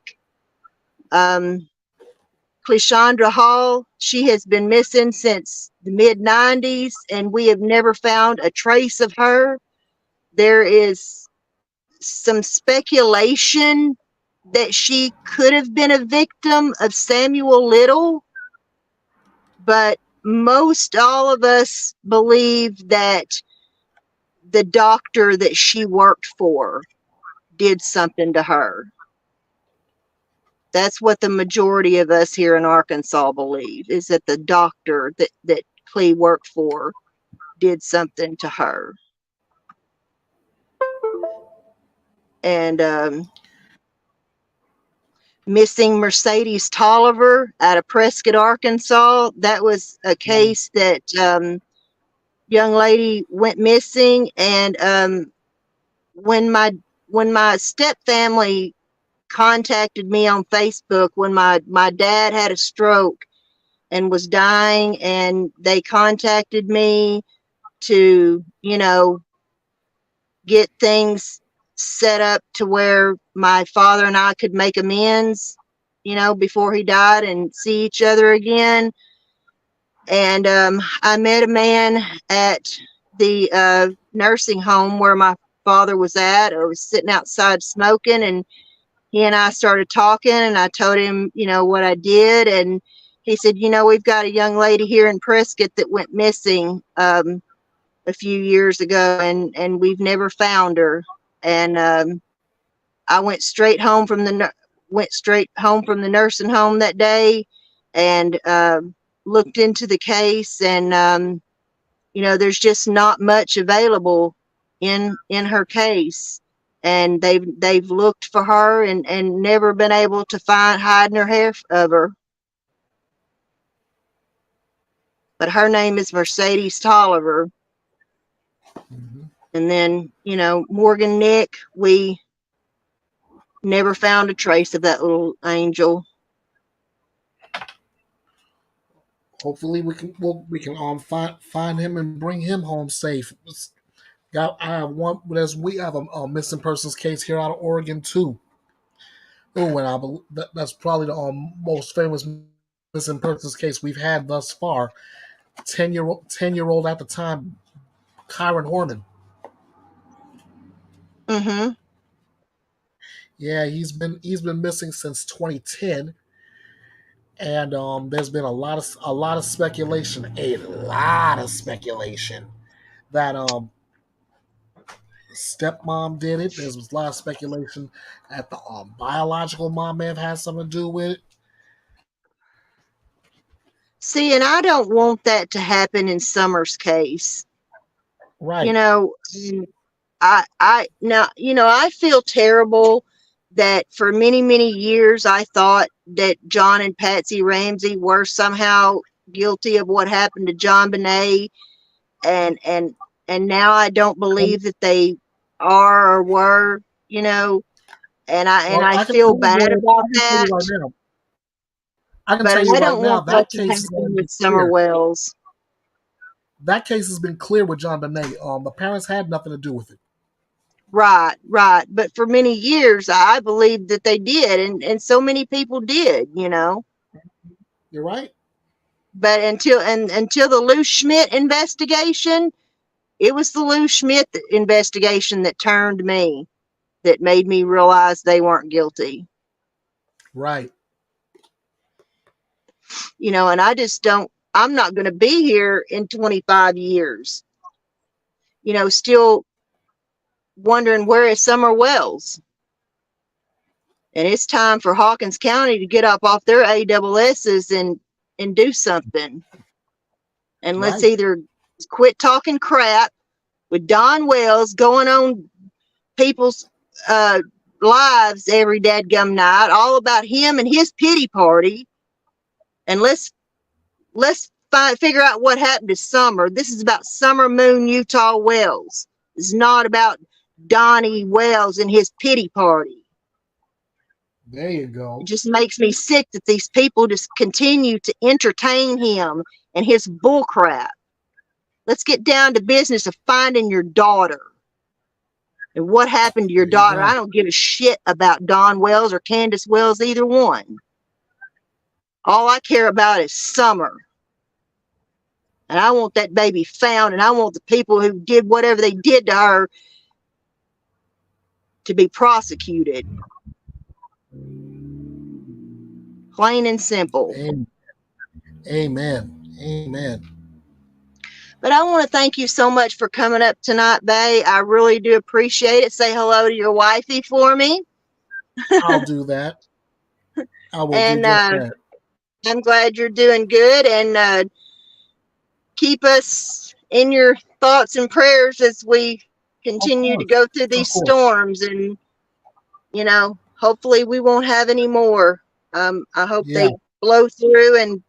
Speaker 1: Um, Clashandra Hall, she has been missing since the mid 90s, and we have never found a trace of her. There is some speculation that she could have been a victim of Samuel Little, but most all of us believe that the doctor that she worked for did something to her. That's what the majority of us here in Arkansas believe, is that the doctor that Clee worked for did something to her. And missing Mercedes Tolliver out of Prescott, Arkansas. That was a case that young lady went missing, and when my step family contacted me on Facebook when my dad had a stroke and was dying, and they contacted me to get things set up to where my father and I could make amends, before he died, and see each other again. And I met a man at the nursing home where my father was at. I was sitting outside smoking, and he and I started talking, and I told him, what I did. And he said, we've got a young lady here in Prescott that went missing a few years ago, and we've never found her. And I went straight home from the nursing home that day, and looked into the case, and there's just not much available in her case, and they've looked for her and never been able to find hide nor hair of her. but her name is Mercedes Tolliver.
Speaker 2: Mhm.
Speaker 1: And then, you know, Morgan Nick, we never found a trace of that little angel.
Speaker 2: Hopefully, we can find him and bring him home safe. I have one. We have a missing persons case here out of Oregon too. Oh, and that's probably the most famous missing persons case we've had thus far. 10-year old at the time, Kyron Horman.
Speaker 1: Mm-hmm.
Speaker 2: Yeah, he's been missing since 2010, and there's been a lot of speculation that stepmom did it. There was a lot of speculation that the biological mom may have had something to do with it.
Speaker 1: See, and I don't want that to happen in Summer's case. You
Speaker 2: Right.
Speaker 1: know, now, you know, I feel terrible that for many, many years I thought that John and Patsy Ramsey were somehow guilty of what happened to John Bonet, and and now I don't believe that they are or were, you know, and
Speaker 2: Well,
Speaker 1: I feel bad about that,
Speaker 2: I can
Speaker 1: but
Speaker 2: tell you
Speaker 1: I
Speaker 2: right
Speaker 1: don't
Speaker 2: now
Speaker 1: want that
Speaker 2: that
Speaker 1: to
Speaker 2: case has
Speaker 1: happen
Speaker 2: been
Speaker 1: with Summer
Speaker 2: clear.
Speaker 1: Wells.
Speaker 2: That case has been clear with John Bonet. The parents had nothing to do with it.
Speaker 1: Right, right. But for many years, I believed that they did, and so many people did, you know.
Speaker 2: You're right.
Speaker 1: But until the Lou Schmidt investigation, it was the Lou Schmidt investigation that turned me, that made me realize they weren't guilty,
Speaker 2: Right.
Speaker 1: you know. And I just don't. I'm not going to be here in 25 years, you know, still wondering where is Summer Wells. And it's time for Hawkins County to get up off their AWSs and do something. And let's
Speaker 2: Right.
Speaker 1: either quit talking crap with Don Wells going on people's uh, lives every dadgum night, all about him and his pity party, and figure out what happened to Summer. This is about Summer Moon Utah Wells. It's not about Donnie Wells and his pity party.
Speaker 2: There you
Speaker 1: It
Speaker 2: go.
Speaker 1: just makes me sick that these people just continue to entertain him and his bullcrap. Let's get down to business of finding your daughter. And what happened to your
Speaker 2: There you
Speaker 1: daughter? I
Speaker 2: go.
Speaker 1: don't give a shit about Don Wells or Candace Wells, either one. All I care about is Summer. And I want that baby found, and I want the people who did whatever they did to her to be prosecuted. Plain and simple.
Speaker 2: Amen. Amen. Amen.
Speaker 1: But I want to thank you so much for coming up tonight, Bay. I really do appreciate it. Say hello to your wifey for me.
Speaker 2: I'll do that. I will do
Speaker 1: And
Speaker 2: just that.
Speaker 1: I'm glad you're doing good. And keep us in your thoughts and prayers as we
Speaker 2: Of
Speaker 1: continue to
Speaker 2: course.
Speaker 1: go through
Speaker 2: Of
Speaker 1: these
Speaker 2: course.
Speaker 1: storms. And, you know, hopefully we won't have any more. I hope
Speaker 2: Yeah.
Speaker 1: they blow through and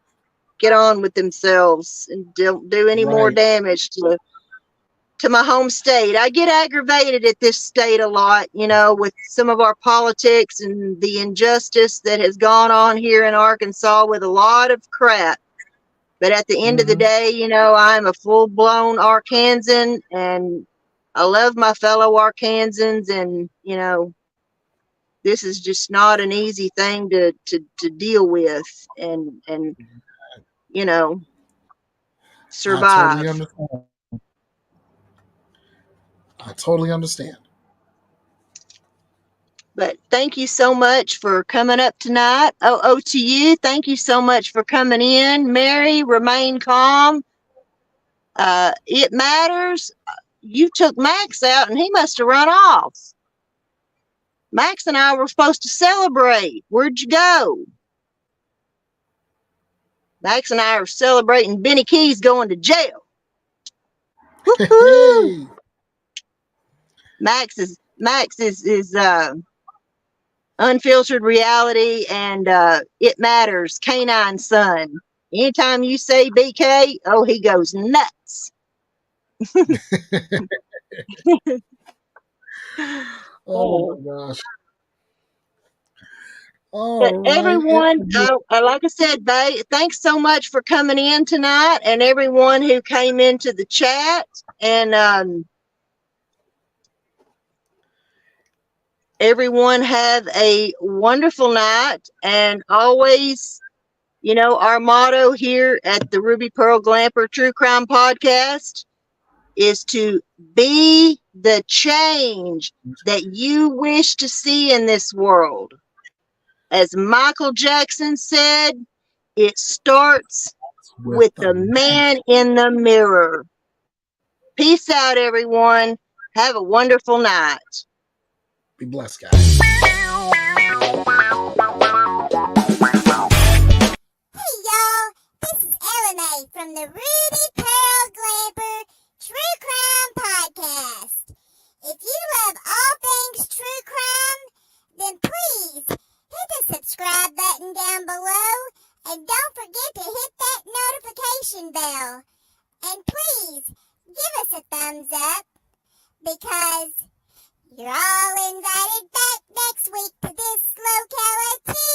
Speaker 1: get on with themselves and don't do any more
Speaker 2: Right.
Speaker 1: damage to my home state. I get aggravated at this state a lot, you know, with some of our politics and the injustice that has gone on here in Arkansas with a lot of crap. But at the end of the
Speaker 2: Mm-hmm.
Speaker 1: day, you know, I'm a full-blown Arkansan, and I love my fellow Arkansans, and, you know, this is just not an easy thing to deal with and you know,
Speaker 2: I totally
Speaker 1: survive.
Speaker 2: understand. I totally understand.
Speaker 1: But thank you so much for coming up tonight. Oh, to you, thank you so much for coming in. Mary, remain calm. It matters. You took Max out and he must have run off. Max and I were supposed to celebrate. Where'd you go? Max and I are celebrating Benny Keys going to jail. Woohoo!
Speaker 2: Hey.
Speaker 1: Max is Unfiltered Reality and It Matters, Canine Son. Anytime you say BK, oh, he goes nuts.
Speaker 2: Oh my gosh.
Speaker 1: But
Speaker 2: All right.
Speaker 1: everyone, like I said, thanks so much for coming in tonight, and everyone who came into the chat. And everyone have a wonderful night. And always, our motto here at the Ruby Pearl Glamper True Crime Podcast is to be the change that you wish to see in this world. As Michael Jackson said, it starts with the man in the mirror. Peace out, everyone. Have a wonderful night.
Speaker 2: Be blessed, guys.
Speaker 4: Hey y'all, this is Ella from the Ruby Pearl Glamper True Crime Podcast. If you love all things true crime, then please hit the subscribe button down below and don't forget to hit that notification bell. And please give us a thumbs up because you're all invited back next week to this locality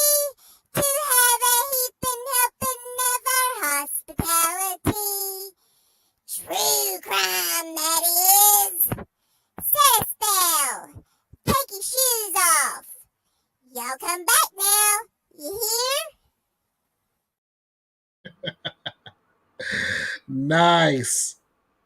Speaker 4: to have a heaping helping of our hospitality. True crime, that is. Set a spell. Take your shoes off. Y'all come back now. You hear?
Speaker 2: Nice.